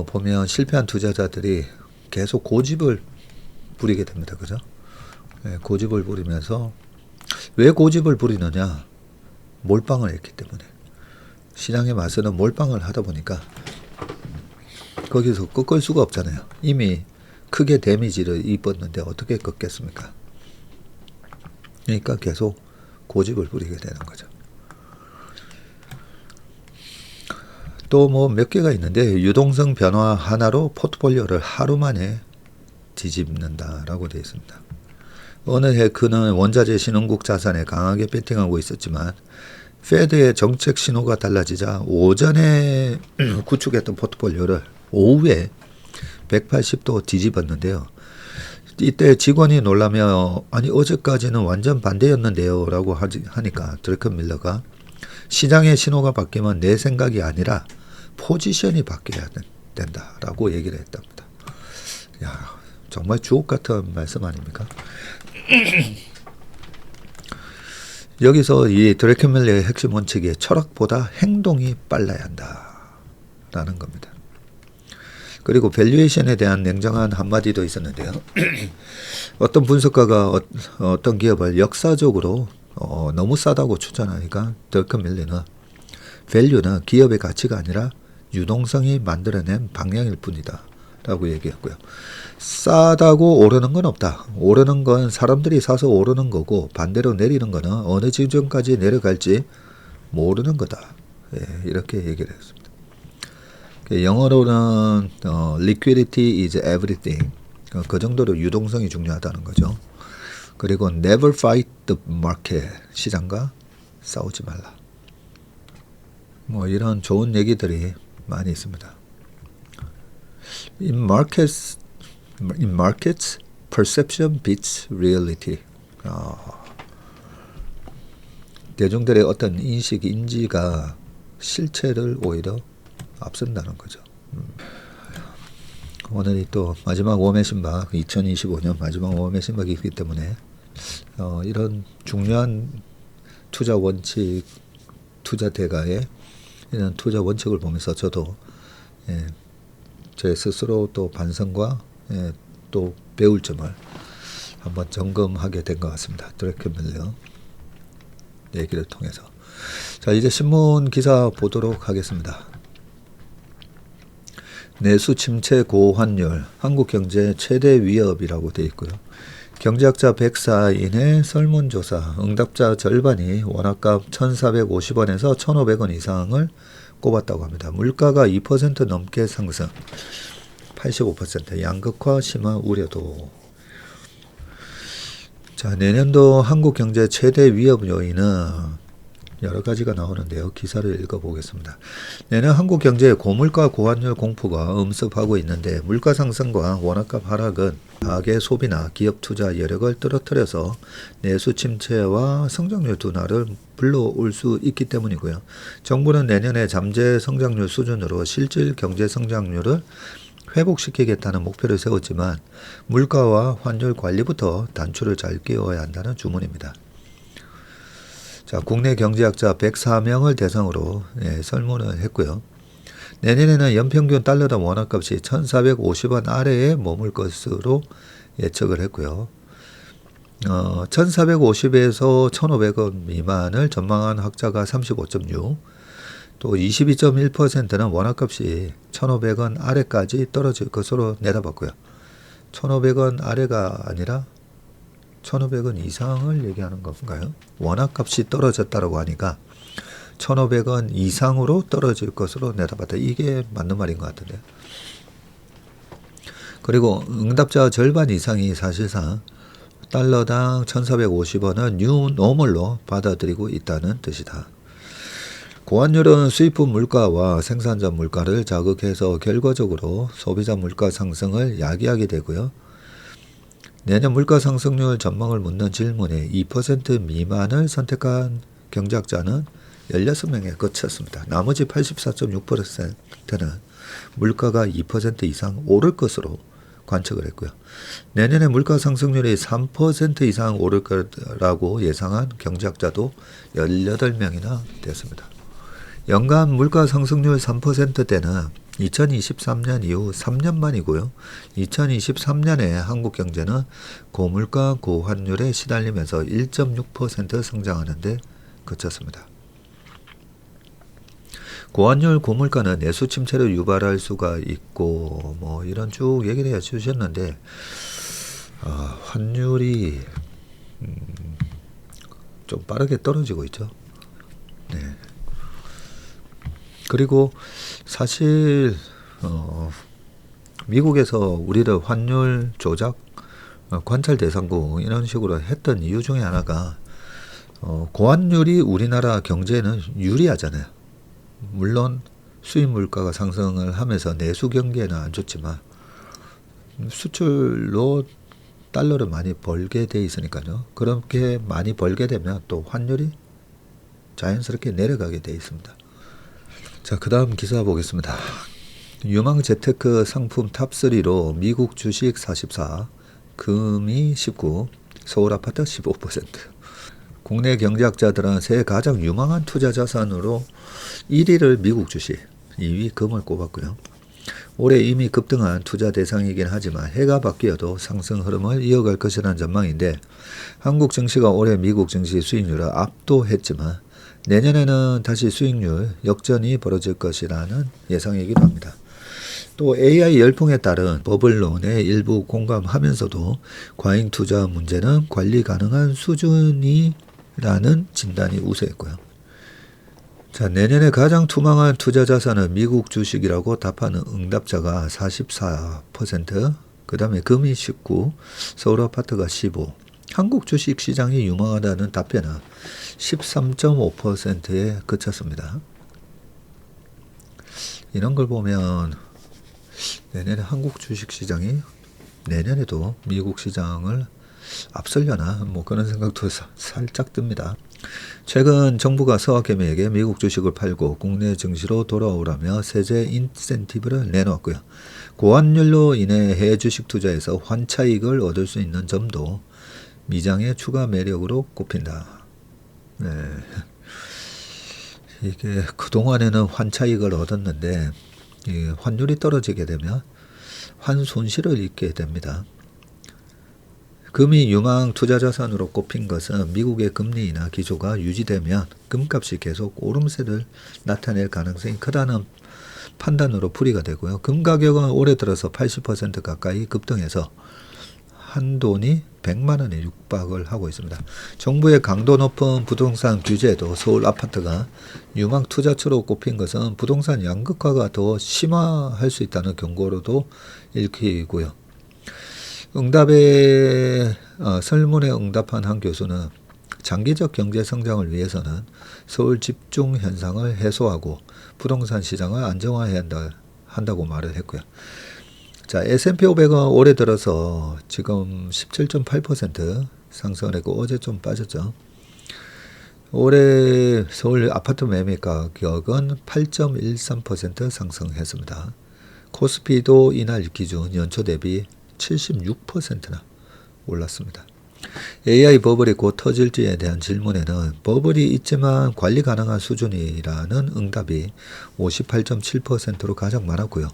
보면 실패한 투자자들이 계속 고집을 부리게 됩니다. 그죠? 네, 고집을 부리면서, 왜 고집을 부리느냐? 몰빵을 했기 때문에. 시장에 맞서는 몰빵을 하다 보니까 거기서 꺾을 수가 없잖아요. 이미 크게 데미지를 입었는데 어떻게 꺾겠습니까? 그러니까 계속 고집을 부리게 되는 거죠. 또 뭐 몇 개가 있는데, 유동성 변화 하나로 포트폴리오를 하루 만에 뒤집는다라고 되어 있습니다. 어느 해 그는 원자재 신흥국 자산에 강하게 베팅하고 있었지만 페드의 정책 신호가 달라지자 오전에 구축했던 포트폴리오를 오후에 180도 뒤집었는데요. 이때 직원이 놀라며 아니 어제까지는 완전 반대였는데요 라고 하니까 드래켄밀러가 시장의 신호가 바뀌면 내 생각이 아니라 포지션이 바뀌어야 된다라고 얘기를 했답니다. 야, 정말 주옥 같은 말씀 아닙니까? 여기서 이 드래켄밀러의 핵심 원칙이 철학보다 행동이 빨라야 한다라는 겁니다. 그리고 밸류에이션에 대한 냉정한 한마디도 있었는데요. 어떤 분석가가 어떤 기업을 역사적으로 너무 싸다고 추천하니까 드래켄밀러는 밸류는 기업의 가치가 아니라 유동성이 만들어낸 방향일 뿐이다 라고 얘기했고요. 싸다고 오르는 건 없다. 오르는 건 사람들이 사서 오르는 거고, 반대로 내리는 거는 어느 지점까지 내려갈지 모르는 거다. 예, 이렇게 얘기를 했습니다. 영어로는 liquidity is everything. 그 정도로 유동성이 중요하다는 거죠. 그리고 never fight the market. 시장과 싸우지 말라. 뭐 이런 좋은 얘기들이 많이 있습니다. In markets, perception beats reality. 대중들의 어떤 인지가 실체를 오히려 앞선다는 거죠. 오늘이 또 마지막 웜의 신박, 2025년 마지막 웜의 신박이기 때문에 이런 중요한 투자 원칙, 투자 대가의 이런 투자 원칙을 보면서 저도 제 스스로 또 반성과 또 배울 점을 한번 점검하게 된 것 같습니다. 드래켄밀러 얘기를 통해서. 자, 이제 신문 기사 보도록 하겠습니다. 내수 침체 고환율, 한국 경제 최대 위협이라고 되어 있고요. 경제학자 104인의 설문조사, 응답자 절반이 원화값 1,450원에서 1,500원 이상을 꼽았다고 합니다. 물가가 2% 넘게 상승, 85% 양극화 심화 우려도. 자, 내년도 한국 경제 최대 위협 요인은 여러 가지가 나오는데요. 기사를 읽어보겠습니다. 내년 한국 경제의 고물가 고환율 공포가 엄습하고 있는데, 물가 상승과 원화값 하락은 가계 소비나 기업 투자 여력을 떨어뜨려서 내수 침체와 성장률 둔화를 불러올 수 있기 때문이고요. 정부는 내년에 잠재 성장률 수준으로 실질 경제 성장률을 회복시키겠다는 목표를 세웠지만 물가와 환율 관리부터 단추를 잘 끼워야 한다는 주문입니다. 자, 국내 경제학자 104명을 대상으로 설문을 했고요. 내년에는 연평균 달러당 원화값이 1,450원 아래에 머물 것으로 예측을 했고요. 1,450에서 1,500원 미만을 전망한 학자가 35.6, 또 22.1%는 원화값이 1,500원 아래까지 떨어질 것으로 내다봤고요. 1,500원 아래가 아니라 1,500원 이상을 얘기하는 건가요? 원화값이 떨어졌다고 하니까 1,500원 이상으로 떨어질 것으로 내다봤다. 이게 맞는 말인 것 같은데. 그리고 응답자 절반 이상이 사실상 달러당 1,450원을 뉴노멀로 받아들이고 있다는 뜻이다. 고환율은 수입품 물가와 생산자 물가를 자극해서 결과적으로 소비자 물가 상승을 야기하게 되고요. 내년 물가 상승률 전망을 묻는 질문에 2% 미만을 선택한 경제학자는 16명에 그쳤습니다. 나머지 84.6%는 물가가 2% 이상 오를 것으로 관측을 했고요. 내년에 물가 상승률이 3% 이상 오를 거라고 예상한 경제학자도 18명이나 되었습니다. 연간 물가 상승률 3%대는 2023년 이후 3년 만이고요. 2023년에 한국 경제는 고물가 고환율에 시달리면서 1.6% 성장하는 데 그쳤습니다. 고환율 고물가는 내수 침체를 유발할 수가 있고 뭐 이런 쭉 얘기를 해주셨는데 환율이 좀 빠르게 떨어지고 있죠. 네. 그리고 사실 미국에서 우리를 환율 조작 관찰 대상국 이런 식으로 했던 이유 중에 하나가 고환율이 우리나라 경제에는 유리하잖아요. 물론 수입 물가가 상승을 하면서 내수 경기에는 안 좋지만 수출로 달러를 많이 벌게 돼 있으니까요. 그렇게 많이 벌게 되면 또 환율이 자연스럽게 내려가게 돼 있습니다. 자, 그 다음 기사 보겠습니다. 유망 재테크 상품 탑3로 미국 주식 44, 금이 19, 서울 아파트 15%. 국내 경제학자들은 새해 가장 유망한 투자 자산으로 1위를 미국 주식, 2위 금을 꼽았고요. 올해 이미 급등한 투자 대상이긴 하지만 해가 바뀌어도 상승 흐름을 이어갈 것이라는 전망인데 한국 증시가 올해 미국 증시 수익률을 압도했지만 내년에는 다시 수익률 역전이 벌어질 것이라는 예상이기도 합니다. 또 AI 열풍에 따른 버블론에 일부 공감하면서도 과잉 투자 문제는 관리 가능한 수준이라는 진단이 우세했고요. 자, 내년에 가장 투망한 투자 자산은 미국 주식이라고 답하는 응답자가 44%, 그 다음에 금이 19, 서울 아파트가 15, 한국 주식 시장이 유망하다는 답변은 13.5%에 그쳤습니다. 이런 걸 보면 내년에 한국 주식 시장이 내년에도 미국 시장을 앞설려나 뭐 그런 생각도 살짝 듭니다. 최근 정부가 서학개미에게 미국 주식을 팔고 국내 증시로 돌아오라며 세제 인센티브를 내놓았고요. 고환율로 인해 해외 주식 투자에서 환차익을 얻을 수 있는 점도 미장의 추가 매력으로 꼽힌다. 네. 이게 그동안에는 환차익을 얻었는데 환율이 떨어지게 되면 환손실을 입게 됩니다. 금이 유망 투자자산으로 꼽힌 것은 미국의 금리나 기조가 유지되면 금값이 계속 오름세를 나타낼 가능성이 크다는 판단으로 풀이가 되고요. 금 가격은 올해 들어서 80% 가까이 급등해서 한돈이 100만 원에 육박을 하고 있습니다. 정부의 강도 높은 부동산 규제도 서울 아파트가 유망 투자처로 꼽힌 것은 부동산 양극화가 더 심화할 수 있다는 경고로도 읽히고요. 응답에 설문에 응답한 한 교수는 장기적 경제 성장을 위해서는 서울 집중 현상을 해소하고 부동산 시장을 안정화해야 한다고 말을 했고요. 자, S&P 500은 올해 들어서 지금 17.8% 상승을 했고 어제 좀 빠졌죠. 올해 서울 아파트 매매 가격은 8.13% 상승했습니다. 코스피도 이날 기준 연초 대비 76%나 올랐습니다. AI 버블이 곧 터질지에 대한 질문에는 버블이 있지만 관리 가능한 수준이라는 응답이 58.7%로 가장 많았고요.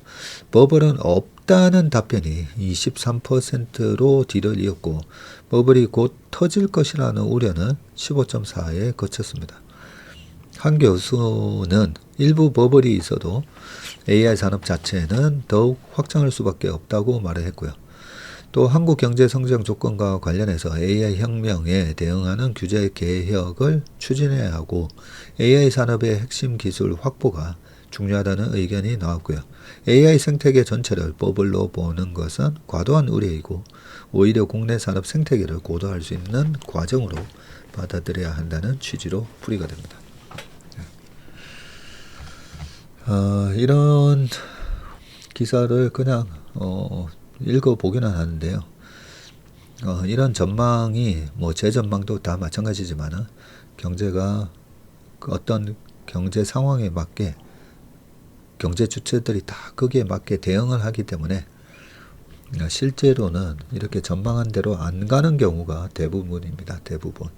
버블은 없다는 답변이 23%로 뒤를 이었고 버블이 곧 터질 것이라는 우려는 15.4에 그쳤습니다. 한 교수는 일부 버블이 있어도 AI 산업 자체는 더욱 확장할 수밖에 없다고 말을 했고요. 또 한국 경제 성장 조건과 관련해서 AI 혁명에 대응하는 규제 개혁을 추진해야 하고 AI 산업의 핵심 기술 확보가 중요하다는 의견이 나왔고요. AI 생태계 전체를 버블로 보는 것은 과도한 우려이고 오히려 국내 산업 생태계를 고도화할 수 있는 과정으로 받아들여야 한다는 취지로 풀이가 됩니다. 이런 기사를 그냥 읽어보기는 하는데요. 이런 전망이 뭐 제 전망도 다 마찬가지지만은 경제가 어떤 경제 상황에 맞게 경제 주체들이 다 거기에 맞게 대응을 하기 때문에 실제로는 이렇게 전망한 대로 안 가는 경우가 대부분입니다. 대부분.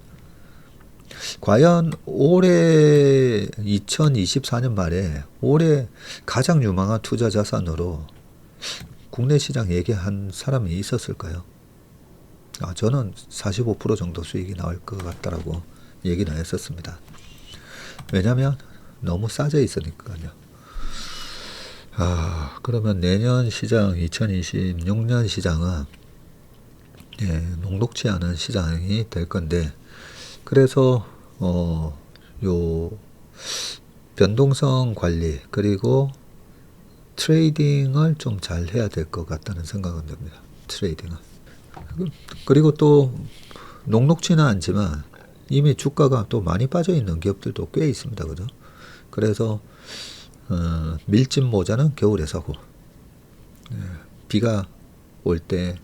과연 올해 2024년 말에 올해 가장 유망한 투자 자산으로 국내 시장 얘기한 사람이 있었을까요? 저는 45% 정도 수익이 나올 것 같다라고 얘기는 했었습니다. 왜냐하면 너무 싸져 있으니까요. 그러면 내년 시장, 2026년 시장은 녹록지 않은 시장이 될 건데, 그래서 요 변동성 관리 그리고 트레이딩을 좀 잘 해야 될 것 같다는 생각은 듭니다. 트레이딩은. 그리고 또 녹록지는 않지만 이미 주가가 또 많이 빠져 있는 기업들도 꽤 있습니다. 그죠? 그래서 밀짚 모자는 겨울에 사고, 비가 올 때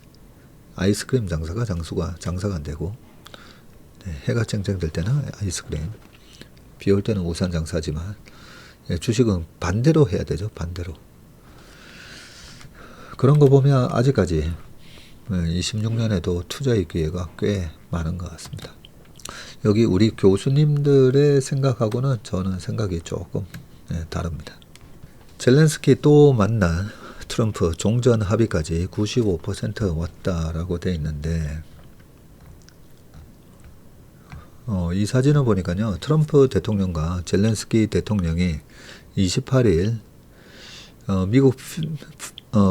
아이스크림 장사가 안 되고, 해가 쨍쨍될 때는 아이스크림, 비 올 때는 우산 장사지만 주식은 반대로 해야 되죠. 반대로. 그런 거 보면 아직까지 26년에도 투자의 기회가 꽤 많은 것 같습니다. 여기 우리 교수님들의 생각하고는 저는 생각이 조금 다릅니다. 젤렌스키 또 만난 트럼프 종전 합의까지 95% 왔다라고 돼 있는데, 이 사진을 보니까요, 트럼프 대통령과 젤렌스키 대통령이 28일 미국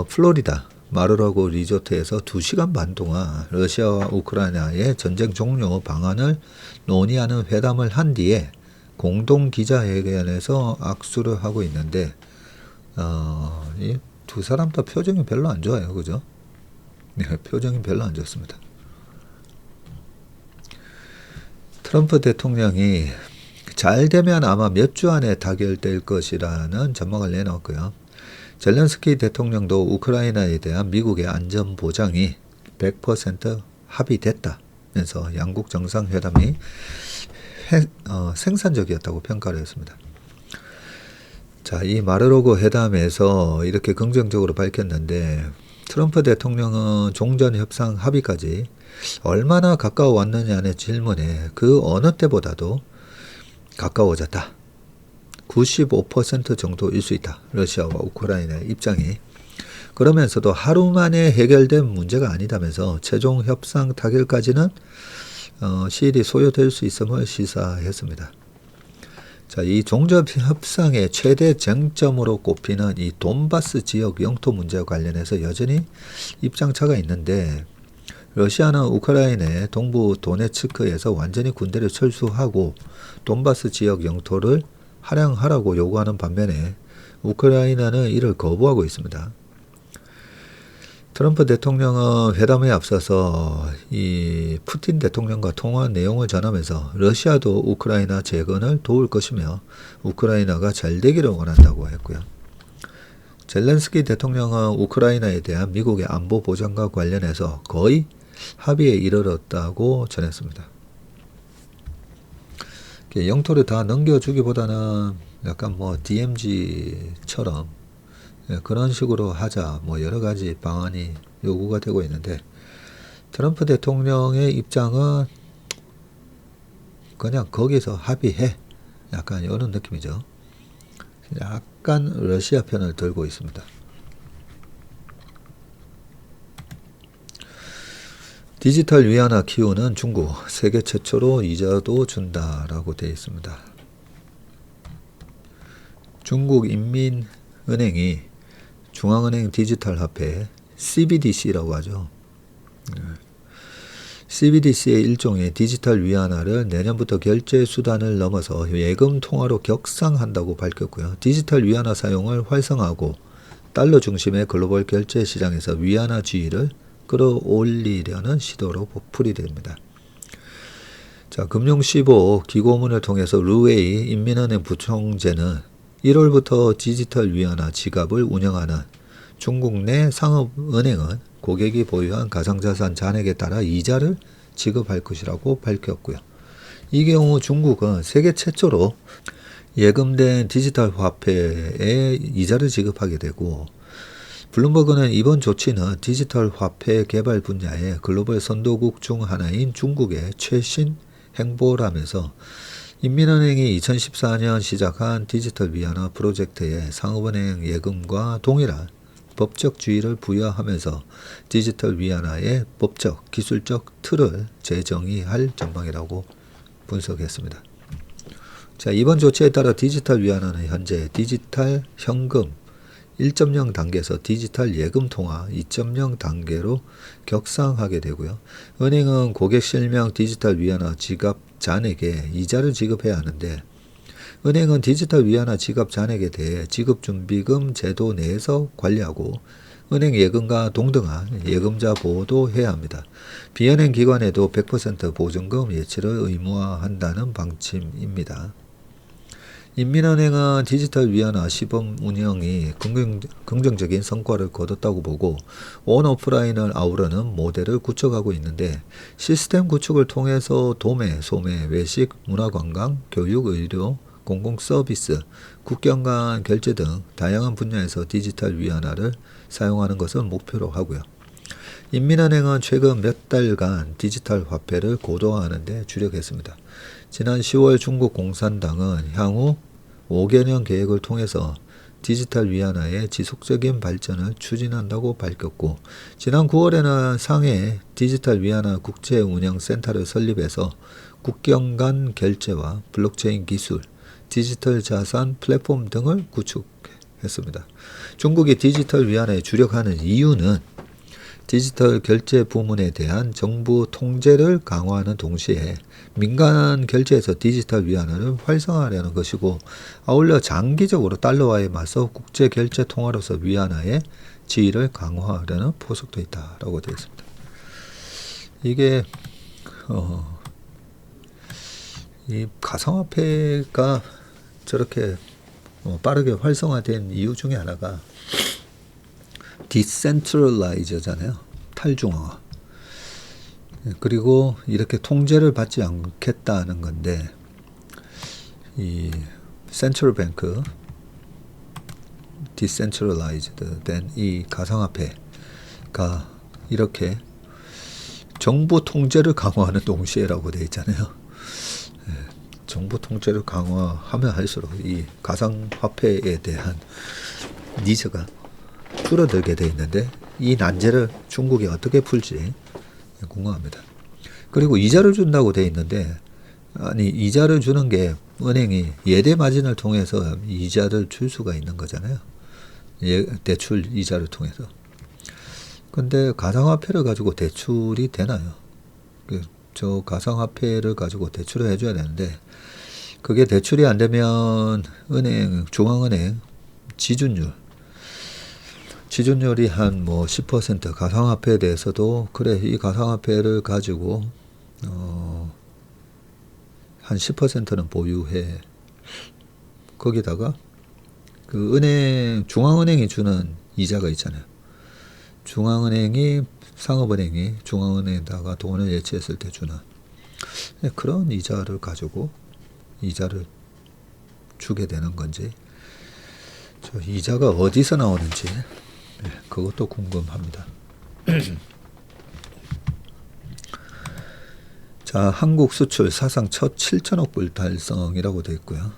플로리다 마르라고 리조트에서 2시간 반 동안 러시아와 우크라이나의 전쟁 종료 방안을 논의하는 회담을 한 뒤에 공동 기자회견에서 악수를 하고 있는데, 이 두 사람 다 표정이 별로 안 좋아요. 그죠? 네, 표정이 별로 안 좋습니다. 트럼프 대통령이 잘 되면 아마 몇 주 안에 타결될 것이라는 전망을 내놓았고요. 젤렌스키 대통령도 우크라이나에 대한 미국의 안전 보장이 100% 합의됐다면서 양국 정상회담이 생산적이었다고 평가를 했습니다. 자, 이 마르로고 회담에서 이렇게 긍정적으로 밝혔는데, 트럼프 대통령은 종전협상 합의까지 얼마나 가까워왔느냐는 질문에 그 어느 때보다도 가까워졌다. 95% 정도일 수 있다. 러시아와 우크라이나의 입장이. 그러면서도 하루 만에 해결된 문제가 아니다면서 최종 협상 타결까지는 시일이 소요될 수 있음을 시사했습니다. 자, 이 종전협상의 최대 쟁점으로 꼽히는 이 돈바스 지역 영토 문제와 관련해서 여전히 입장차가 있는데, 러시아는 우크라이나의 동부 도네츠크에서 완전히 군대를 철수하고 돈바스 지역 영토를 할양하라고 요구하는 반면에 우크라이나는 이를 거부하고 있습니다. 트럼프 대통령은 회담에 앞서서 이 푸틴 대통령과 통화한 내용을 전하면서 러시아도 우크라이나 재건을 도울 것이며 우크라이나가 잘 되기를 원한다고 했고요. 젤렌스키 대통령은 우크라이나에 대한 미국의 안보 보장과 관련해서 거의 합의에 이르렀다고 전했습니다. 영토를 다 넘겨주기보다는 약간 뭐 DMZ처럼 그런 식으로 하자, 뭐 여러 가지 방안이 요구가 되고 있는데, 트럼프 대통령의 입장은 그냥 거기서 합의해, 약간 이런 느낌이죠. 약간 러시아 편을 들고 있습니다. 디지털 위안화 키우는 중국, 세계 최초로 이자도 준다라고 되어 있습니다. 중국 인민은행이 중앙은행 디지털 화폐 CBDC라고 하죠. CBDC의 일종의 디지털 위안화를 내년부터 결제 수단을 넘어서 예금 통화로 격상한다고 밝혔고요. 디지털 위안화 사용을 활성화하고 달러 중심의 글로벌 결제 시장에서 위안화 지위를 끌어올리려는 시도로 풀이됩니다. 자, 금융15 기고문을 통해서 르웨이 인민은행 부총재는 1월부터 디지털 위안화 지갑을 운영하는 중국 내 상업은행은 고객이 보유한 가상자산 잔액에 따라 이자를 지급할 것이라고 밝혔고요. 이 경우 중국은 세계 최초로 예금된 디지털 화폐에 이자를 지급하게 되고, 블룸버그는 이번 조치는 디지털 화폐 개발 분야의 글로벌 선도국 중 하나인 중국의 최신 행보라면서 인민은행이 2014년 시작한 디지털 위안화 프로젝트에 상업은행 예금과 동일한 법적 지위를 부여하면서 디지털 위안화의 법적, 기술적 틀을 재정의할 전망이라고 분석했습니다. 자, 이번 조치에 따라 디지털 위안화는 현재 디지털 현금 1.0 단계에서 디지털 예금 통화 2.0 단계로 격상하게 되고요. 은행은 고객 실명 디지털 위안화 지갑 잔액에 이자를 지급해야 하는데, 은행은 디지털 위안화 지갑 잔액에 대해 지급준비금 제도 내에서 관리하고 은행 예금과 동등한 예금자 보호도 해야 합니다. 비은행 기관에도 100% 보증금 예치를 의무화한다는 방침입니다. 인민은행은 디지털 위안화 시범 운영이 긍정적인 성과를 거뒀다고 보고 온 오프라인을 아우르는 모델을 구축하고 있는데, 시스템 구축을 통해서 도매, 소매, 외식, 문화관광, 교육, 의료, 공공서비스, 국경 간 결제 등 다양한 분야에서 디지털 위안화를 사용하는 것을 목표로 하고요. 인민은행은 최근 몇 달간 디지털 화폐를 고도화하는 데 주력했습니다. 지난 10월 중국 공산당은 향후 5개년 계획을 통해서 디지털 위안화의 지속적인 발전을 추진한다고 밝혔고, 지난 9월에는 상해 디지털 위안화 국제운영센터를 설립해서 국경 간 결제와 블록체인 기술, 디지털 자산 플랫폼 등을 구축했습니다. 중국이 디지털 위안화에 주력하는 이유는 디지털 결제 부문에 대한 정부 통제를 강화하는 동시에 민간 결제에서 디지털 위안화를 활성화하려는 것이고, 아울러 장기적으로 달러화에 맞서 국제 결제 통화로서 위안화의 지위를 강화하려는 포석도 있다라고 되어 있습니다. 이게 이 가상화폐가 저렇게 빠르게 활성화된 이유 중에 하나가 디센트럴라이저잖아요. 탈중앙화. 그리고 이렇게 통제를 받지 않겠다는 건데, 이 센트럴 뱅크 디센트럴라이즈드 된 이 가상화폐가 이렇게 정부 통제를 강화하는 동시에라고 되어 있잖아요. 정부 통제를 강화하면 할수록 이 가상화폐에 대한 니즈가 줄어들게 되어 있는데, 이 난제를 중국이 어떻게 풀지 궁금합니다. 그리고 이자를 준다고 되어 있는데, 아니 이자를 주는 게 은행이 예대 마진을 통해서 이자를 줄 수가 있는 거잖아요. 대출 이자를 통해서. 근데 가상화폐를 가지고 대출이 되나요? 저 가상화폐를 가지고 대출을 해줘야 되는데, 그게 대출이 안 되면 은행, 중앙은행 지준율이 한 10%, 가상화폐에 대해서도 그래 이 가상화폐를 가지고 한 10%는 보유해. 거기다가 그 은행, 중앙은행이 주는 이자가 있잖아요. 중앙은행이 상업은행이 중앙은행에다가 돈을 예치했을 때 주는 그런 이자를 가지고 이자를 주게 되는 건지, 저 이자가 어디서 나오는지 그것도 궁금합니다. 자, 한국 수출 사상 첫 7천억 불 달성이라고 되어 있고요.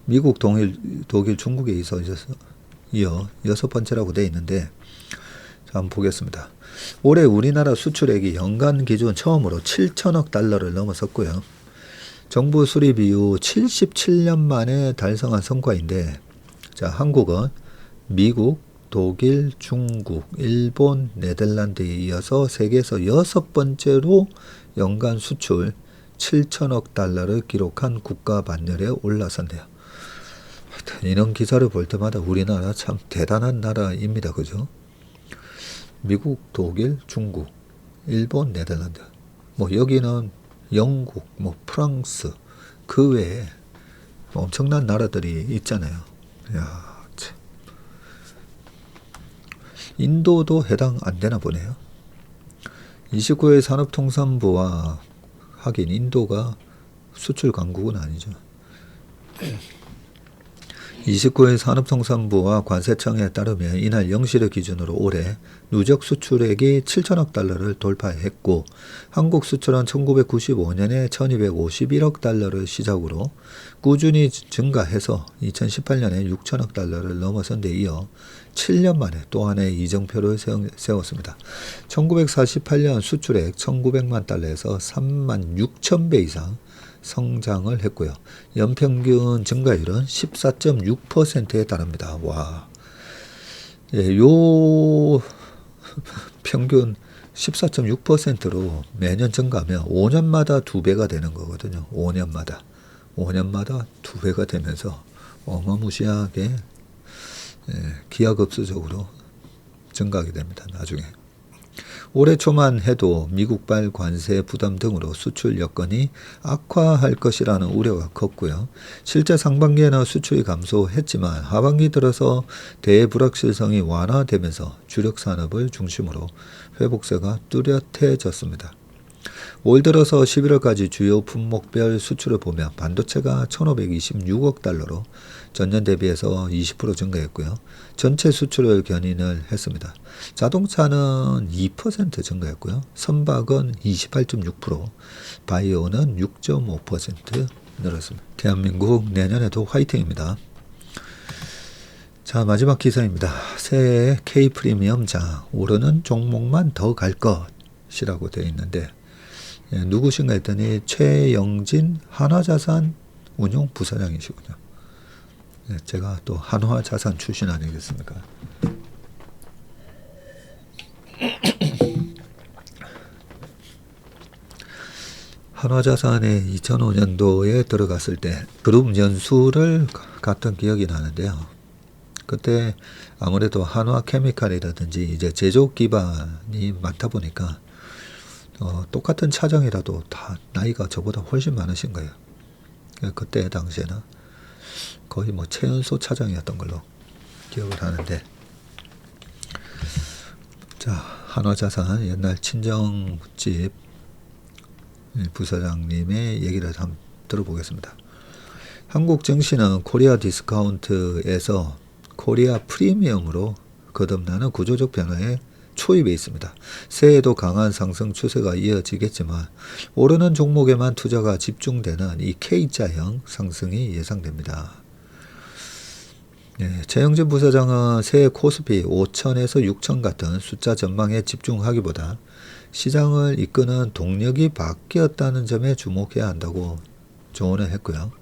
미국, 독일, 중국에 이어 6번째라고 되어 있는데, 자, 한번 보겠습니다. 올해 우리나라 수출액이 연간 기준 처음으로 7천억 달러를 넘어섰고요. 정부 수립 이후 77년 만에 달성한 성과인데, 자, 한국은 미국, 독일, 중국, 일본, 네덜란드에 이어서 세계에서 6번째로 연간 수출 7천억 달러를 기록한 국가 반열에 올라선대요. 이런 기사를 볼 때마다 우리나라 참 대단한 나라입니다. 그죠? 미국, 독일, 중국, 일본, 네덜란드, 뭐 여기는 영국, 뭐 프랑스, 그 외에 엄청난 나라들이 있잖아요. 야, 참. 인도도 해당 안 되나 보네요. 29회 산업통상부와 하긴 인도가 수출 강국은 아니죠. 29일 산업통상부와 관세청에 따르면 이날 0시를 기준으로 올해 누적 수출액이 7천억 달러를 돌파했고 한국 수출은 1995년에 1251억 달러를 시작으로 꾸준히 증가해서 2018년에 6천억 달러를 넘어선 데 이어 7년 만에 또 하나의 이정표를 세웠습니다. 1948년 수출액 1900만 달러에서 3만 6천 배 이상 성장을 했고요. 연평균 증가율은 14.6%에 달합니다. 와, 예, 요 평균 14.6%로 매년 증가하면 5년마다 2배가 되는 거거든요. 5년마다 2배가 되면서 어마무시하게 기하급수적으로 증가하게 됩니다. 나중에. 올해 초만 해도 미국발 관세 부담 등으로 수출 여건이 악화할 것이라는 우려가 컸고요. 실제 상반기에는 수출이 감소했지만 하반기 들어서 대불확실성이 완화되면서 주력 산업을 중심으로 회복세가 뚜렷해졌습니다. 올 들어서 11월까지 주요 품목별 수출을 보면 반도체가 1,526억 달러로 전년 대비해서 20% 증가했고요. 전체 수출을 견인을 했습니다. 자동차는 2% 증가했고요. 선박은 28.6%, 바이오는 6.5% 늘었습니다. 대한민국 내년에도 화이팅입니다. 자, 마지막 기사입니다. 새해 K프리미엄장 오르는 종목만 더 갈 것이라고 되어 있는데 누구신가 했더니 최영진 한화자산 운용 부사장이시군요. 제가 또 한화자산 출신 아니겠습니까? 한화자산에 2005년도에 들어갔을 때 그룹 연수를 갔던 기억이 나는데요. 그때 아무래도 한화케미칼이라든지 이제 제조 기반이 많다 보니까 똑같은 차장이라도 다 나이가 저보다 훨씬 많으신 거예요. 그때 당시에는 거의 뭐 최연소 차장이었던 걸로 기억을 하는데, 자, 한화자산 옛날 친정집 부사장님의 얘기를 한번 들어보겠습니다. 한국 증시는 코리아 디스카운트에서 코리아 프리미엄으로 거듭나는 구조적 변화에 초입에 있습니다. 새해에도 강한 상승 추세가 이어지겠지만 오르는 종목에만 투자가 집중되는 이 K자형 상승이 예상됩니다. 최영진 부사장은 새해 코스피 5천에서 6천 같은 숫자 전망에 집중하기보다 시장을 이끄는 동력이 바뀌었다는 점에 주목해야 한다고 조언을 했고요.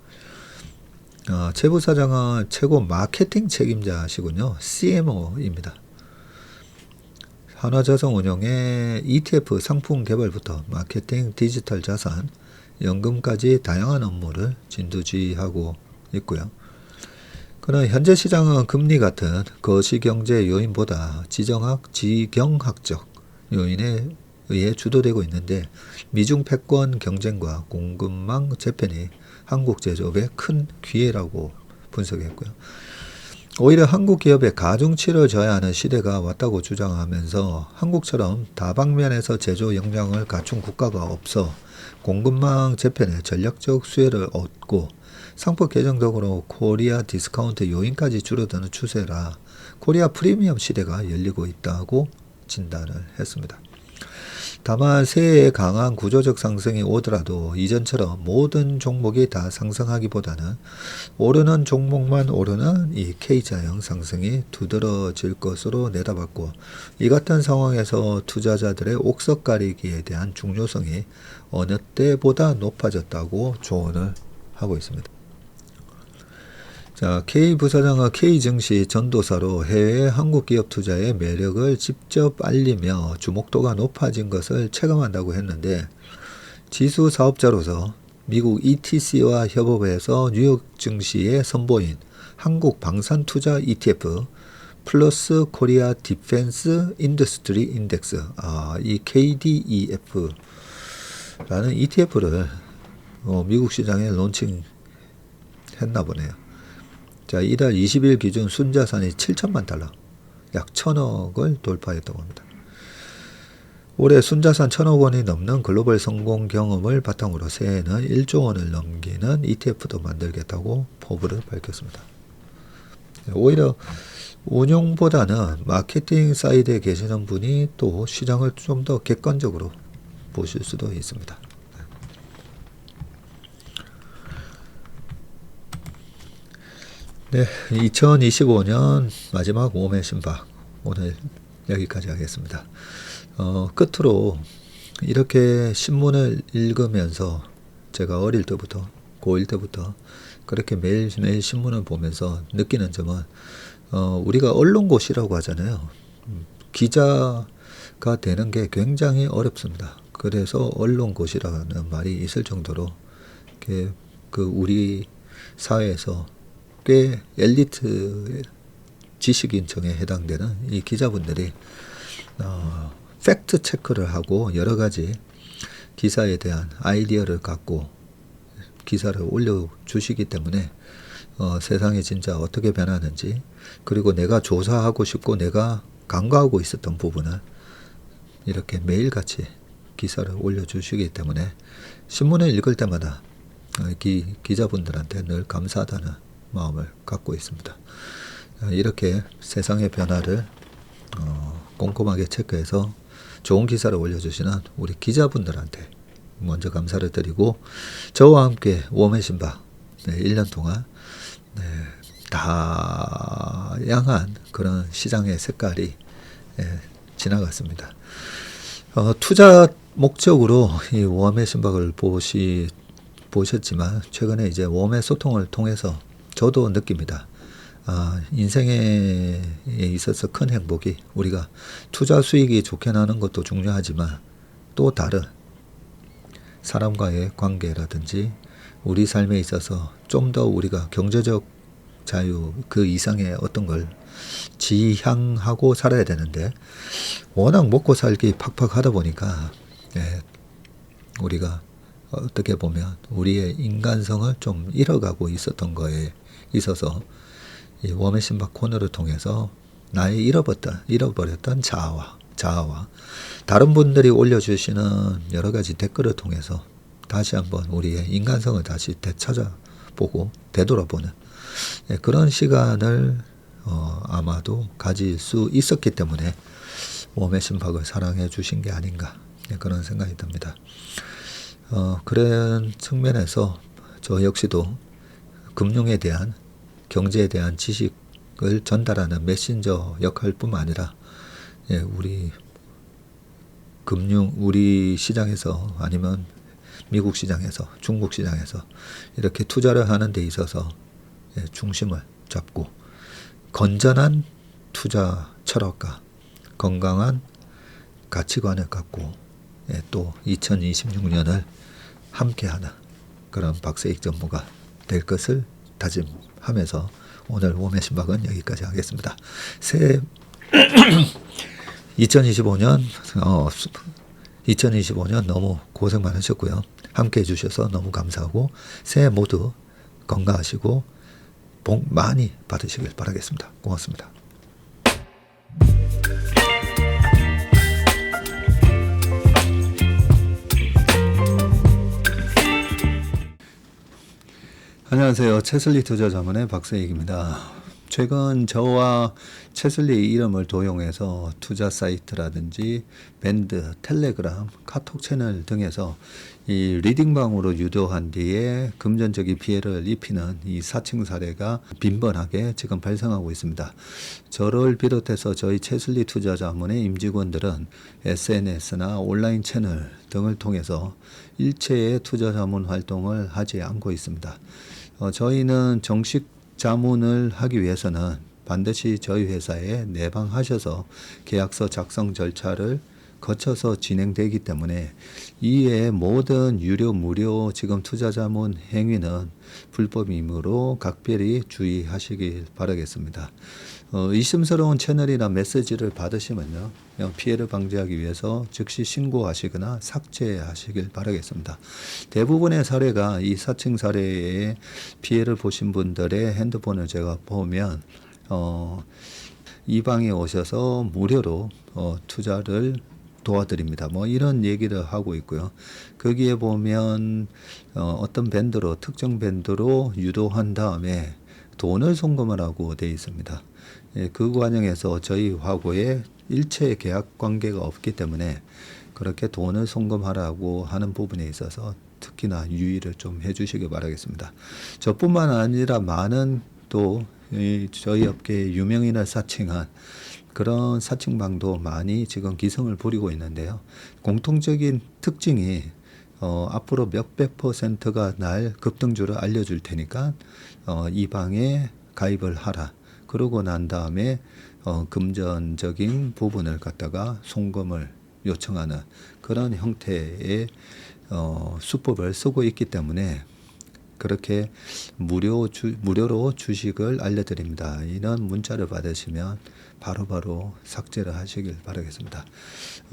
최 부사장은 최고 마케팅 책임자시군요. CMO입니다. 한화자산운용의 ETF 상품 개발부터 마케팅, 디지털 자산, 연금까지 다양한 업무를 진두지휘하고 있고요. 그러나 현재 시장은 금리 같은 거시경제 요인보다 지경학적 요인에 의해 주도되고 있는데 미중 패권 경쟁과 공급망 재편이 한국 제조업의 큰 기회라고 분석했고요. 오히려 한국 기업의 가중치를 져야 하는 시대가 왔다고 주장하면서 한국처럼 다방면에서 제조 역량을 갖춘 국가가 없어 공급망 재편에 전략적 수혜를 얻고 상품 개정 등으로 코리아 디스카운트 요인까지 줄어드는 추세라 코리아 프리미엄 시대가 열리고 있다고 진단을 했습니다. 다만 새해에 강한 구조적 상승이 오더라도 이전처럼 모든 종목이 다 상승하기보다는 오르는 종목만 오르는 이 K자형 상승이 두드러질 것으로 내다봤고 이 같은 상황에서 투자자들의 옥석 가리기에 대한 중요성이 어느 때보다 높아졌다고 조언을 하고 있습니다. 자, K 부사장은 K 증시 전도사로 해외 한국 기업 투자의 매력을 직접 알리며 주목도가 높아진 것을 체감한다고 했는데, 지수 사업자로서 미국 ETC와 협업해서 뉴욕 증시에 선보인 한국 방산 투자 ETF 플러스 코리아 디펜스 인더스트리 인덱스, 이 KDEF라는 ETF를 미국 시장에 론칭했나 보네요. 자, 이달 20일 기준 순자산이 7천만 달러, 약 1,000억을 돌파했다고 합니다. 올해 순자산 1,000억 원이 넘는 글로벌 성공 경험을 바탕으로 새해에는 1조 원을 넘기는 ETF도 만들겠다고 포부를 밝혔습니다. 오히려 운용보다는 마케팅 사이드에 계시는 분이 또 시장을 좀 더 객관적으로 보실 수도 있습니다. 네, 2025년 마지막 웜의 신박, 오늘 여기까지 하겠습니다. 끝으로 이렇게 신문을 읽으면서 제가 어릴 때부터, 고1 때부터 그렇게 매일매일 신문을 보면서 느끼는 점은, 우리가 언론고시라고 하잖아요. 기자가 되는 게 굉장히 어렵습니다. 그래서 언론고시라는 말이 있을 정도로 우리 사회에서 꽤 엘리트 지식인층에 해당되는 이 기자분들이 팩트 체크를 하고 여러 가지 기사에 대한 아이디어를 갖고 기사를 올려주시기 때문에 세상이 진짜 어떻게 변하는지, 그리고 내가 조사하고 싶고 내가 간과하고 있었던 부분을 이렇게 매일같이 기사를 올려주시기 때문에 신문을 읽을 때마다 기자분들한테 늘 감사하다는 마음을 갖고 있습니다. 이렇게 세상의 변화를 꼼꼼하게 체크해서 좋은 기사를 올려주시는 우리 기자분들한테 먼저 감사를 드리고, 저와 함께 웜의 신박 1년 동안 다양한 그런 시장의 색깔이 지나갔습니다. 투자 목적으로 이 웜의 신박을 보셨지만 최근에 이제 웜의 소통을 통해서 저도 느낍니다. 인생에 있어서 큰 행복이, 우리가 투자 수익이 좋게 나는 것도 중요하지만 또 다른 사람과의 관계라든지 우리 삶에 있어서 좀 더 우리가 경제적 자유 그 이상의 어떤 걸 지향하고 살아야 되는데, 워낙 먹고 살기 팍팍하다 보니까 우리가 어떻게 보면 우리의 인간성을 좀 잃어가고 있었던 거에 있어서 이 웜의 신박 코너를 통해서 나의 잃어버렸던 자아와 다른 분들이 올려주시는 여러 가지 댓글을 통해서 다시 한번 우리의 인간성을 다시 되찾아보고 되돌아보는 그런 시간을 아마도 가질 수 있었기 때문에 웜의 신박을 사랑해 주신 게 아닌가, 그런 생각이 듭니다. 그런 측면에서 저 역시도 금융에 대한, 경제에 대한 지식을 전달하는 메신저 역할뿐만 아니라 우리 시장에서, 아니면 미국 시장에서, 중국 시장에서 이렇게 투자를 하는 데 있어서 중심을 잡고 건전한 투자 철학과 건강한 가치관을 갖고 또 2026년을 함께하는 그런 박세익 전무가 될 것을 다짐하면서 오늘 웜의 신박은 여기까지 하겠습니다. 새해 2025년 너무 고생 많으셨고요. 함께 해주셔서 너무 감사하고, 새해 모두 건강하시고 복 많이 받으시길 바라겠습니다. 고맙습니다. 안녕하세요. 채슬리 투자자문의 박세익입니다. 최근 저와 채슬리 이름을 도용해서 투자 사이트라든지 밴드, 텔레그램, 카톡 채널 등에서 이 리딩방으로 유도한 뒤에 금전적인 피해를 입히는 이 사칭 사례가 빈번하게 지금 발생하고 있습니다. 저를 비롯해서 저희 채슬리 투자자문의 임직원들은 SNS나 온라인 채널 등을 통해서 일체의 투자자문 활동을 하지 않고 있습니다. 저희는 정식 자문을 하기 위해서는 반드시 저희 회사에 내방하셔서 계약서 작성 절차를 거쳐서 진행되기 때문에 이외의 모든 유료 무료 지금 투자자문 행위는 불법이므로 각별히 주의하시길 바라겠습니다. 의심스러운 채널이나 메시지를 받으시면요, 그냥 피해를 방지하기 위해서 즉시 신고하시거나 삭제하시길 바라겠습니다. 대부분의 사례가 이 사칭 사례에 피해를 보신 분들의 핸드폰을 제가 보면 이 방에 오셔서 무료로 투자를 도와드립니다. 뭐 이런 얘기를 하고 있고요. 거기에 보면 어떤 밴드로 특정 밴드로 유도한 다음에 돈을 송금하라고 되어 있습니다. 예, 그 과정에서 저희하고의 일체 계약 관계가 없기 때문에 그렇게 돈을 송금하라고 하는 부분에 있어서 특히나 유의를 좀 해주시기 바라겠습니다. 저뿐만 아니라 많은 또 저희 업계의 유명인을 사칭한 그런 사칭방도 많이 지금 기승을 부리고 있는데요. 공통적인 특징이 앞으로 몇백 %가 날 급등주를 알려줄 테니까 이 방에 가입을 하라. 그러고 난 다음에 금전적인 부분을 갖다가 송금을 요청하는 그런 형태의 수법을 쓰고 있기 때문에 그렇게 무료로 주식을 알려드립니다. 이런 문자를 받으시면 바로바로 삭제를 하시길 바라겠습니다.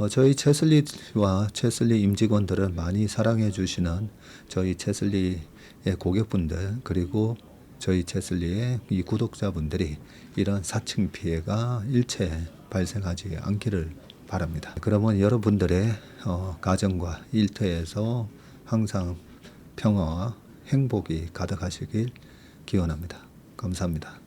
저희 채슬리와 채슬리 임직원들을 많이 사랑해 주시는 저희 채슬리의 고객분들 그리고 저희 채슬리의 이 구독자분들이 이런 사칭 피해가 일체 발생하지 않기를 바랍니다. 그러면 여러분들의 가정과 일터에서 항상 평화와 행복이 가득하시길 기원합니다. 감사합니다.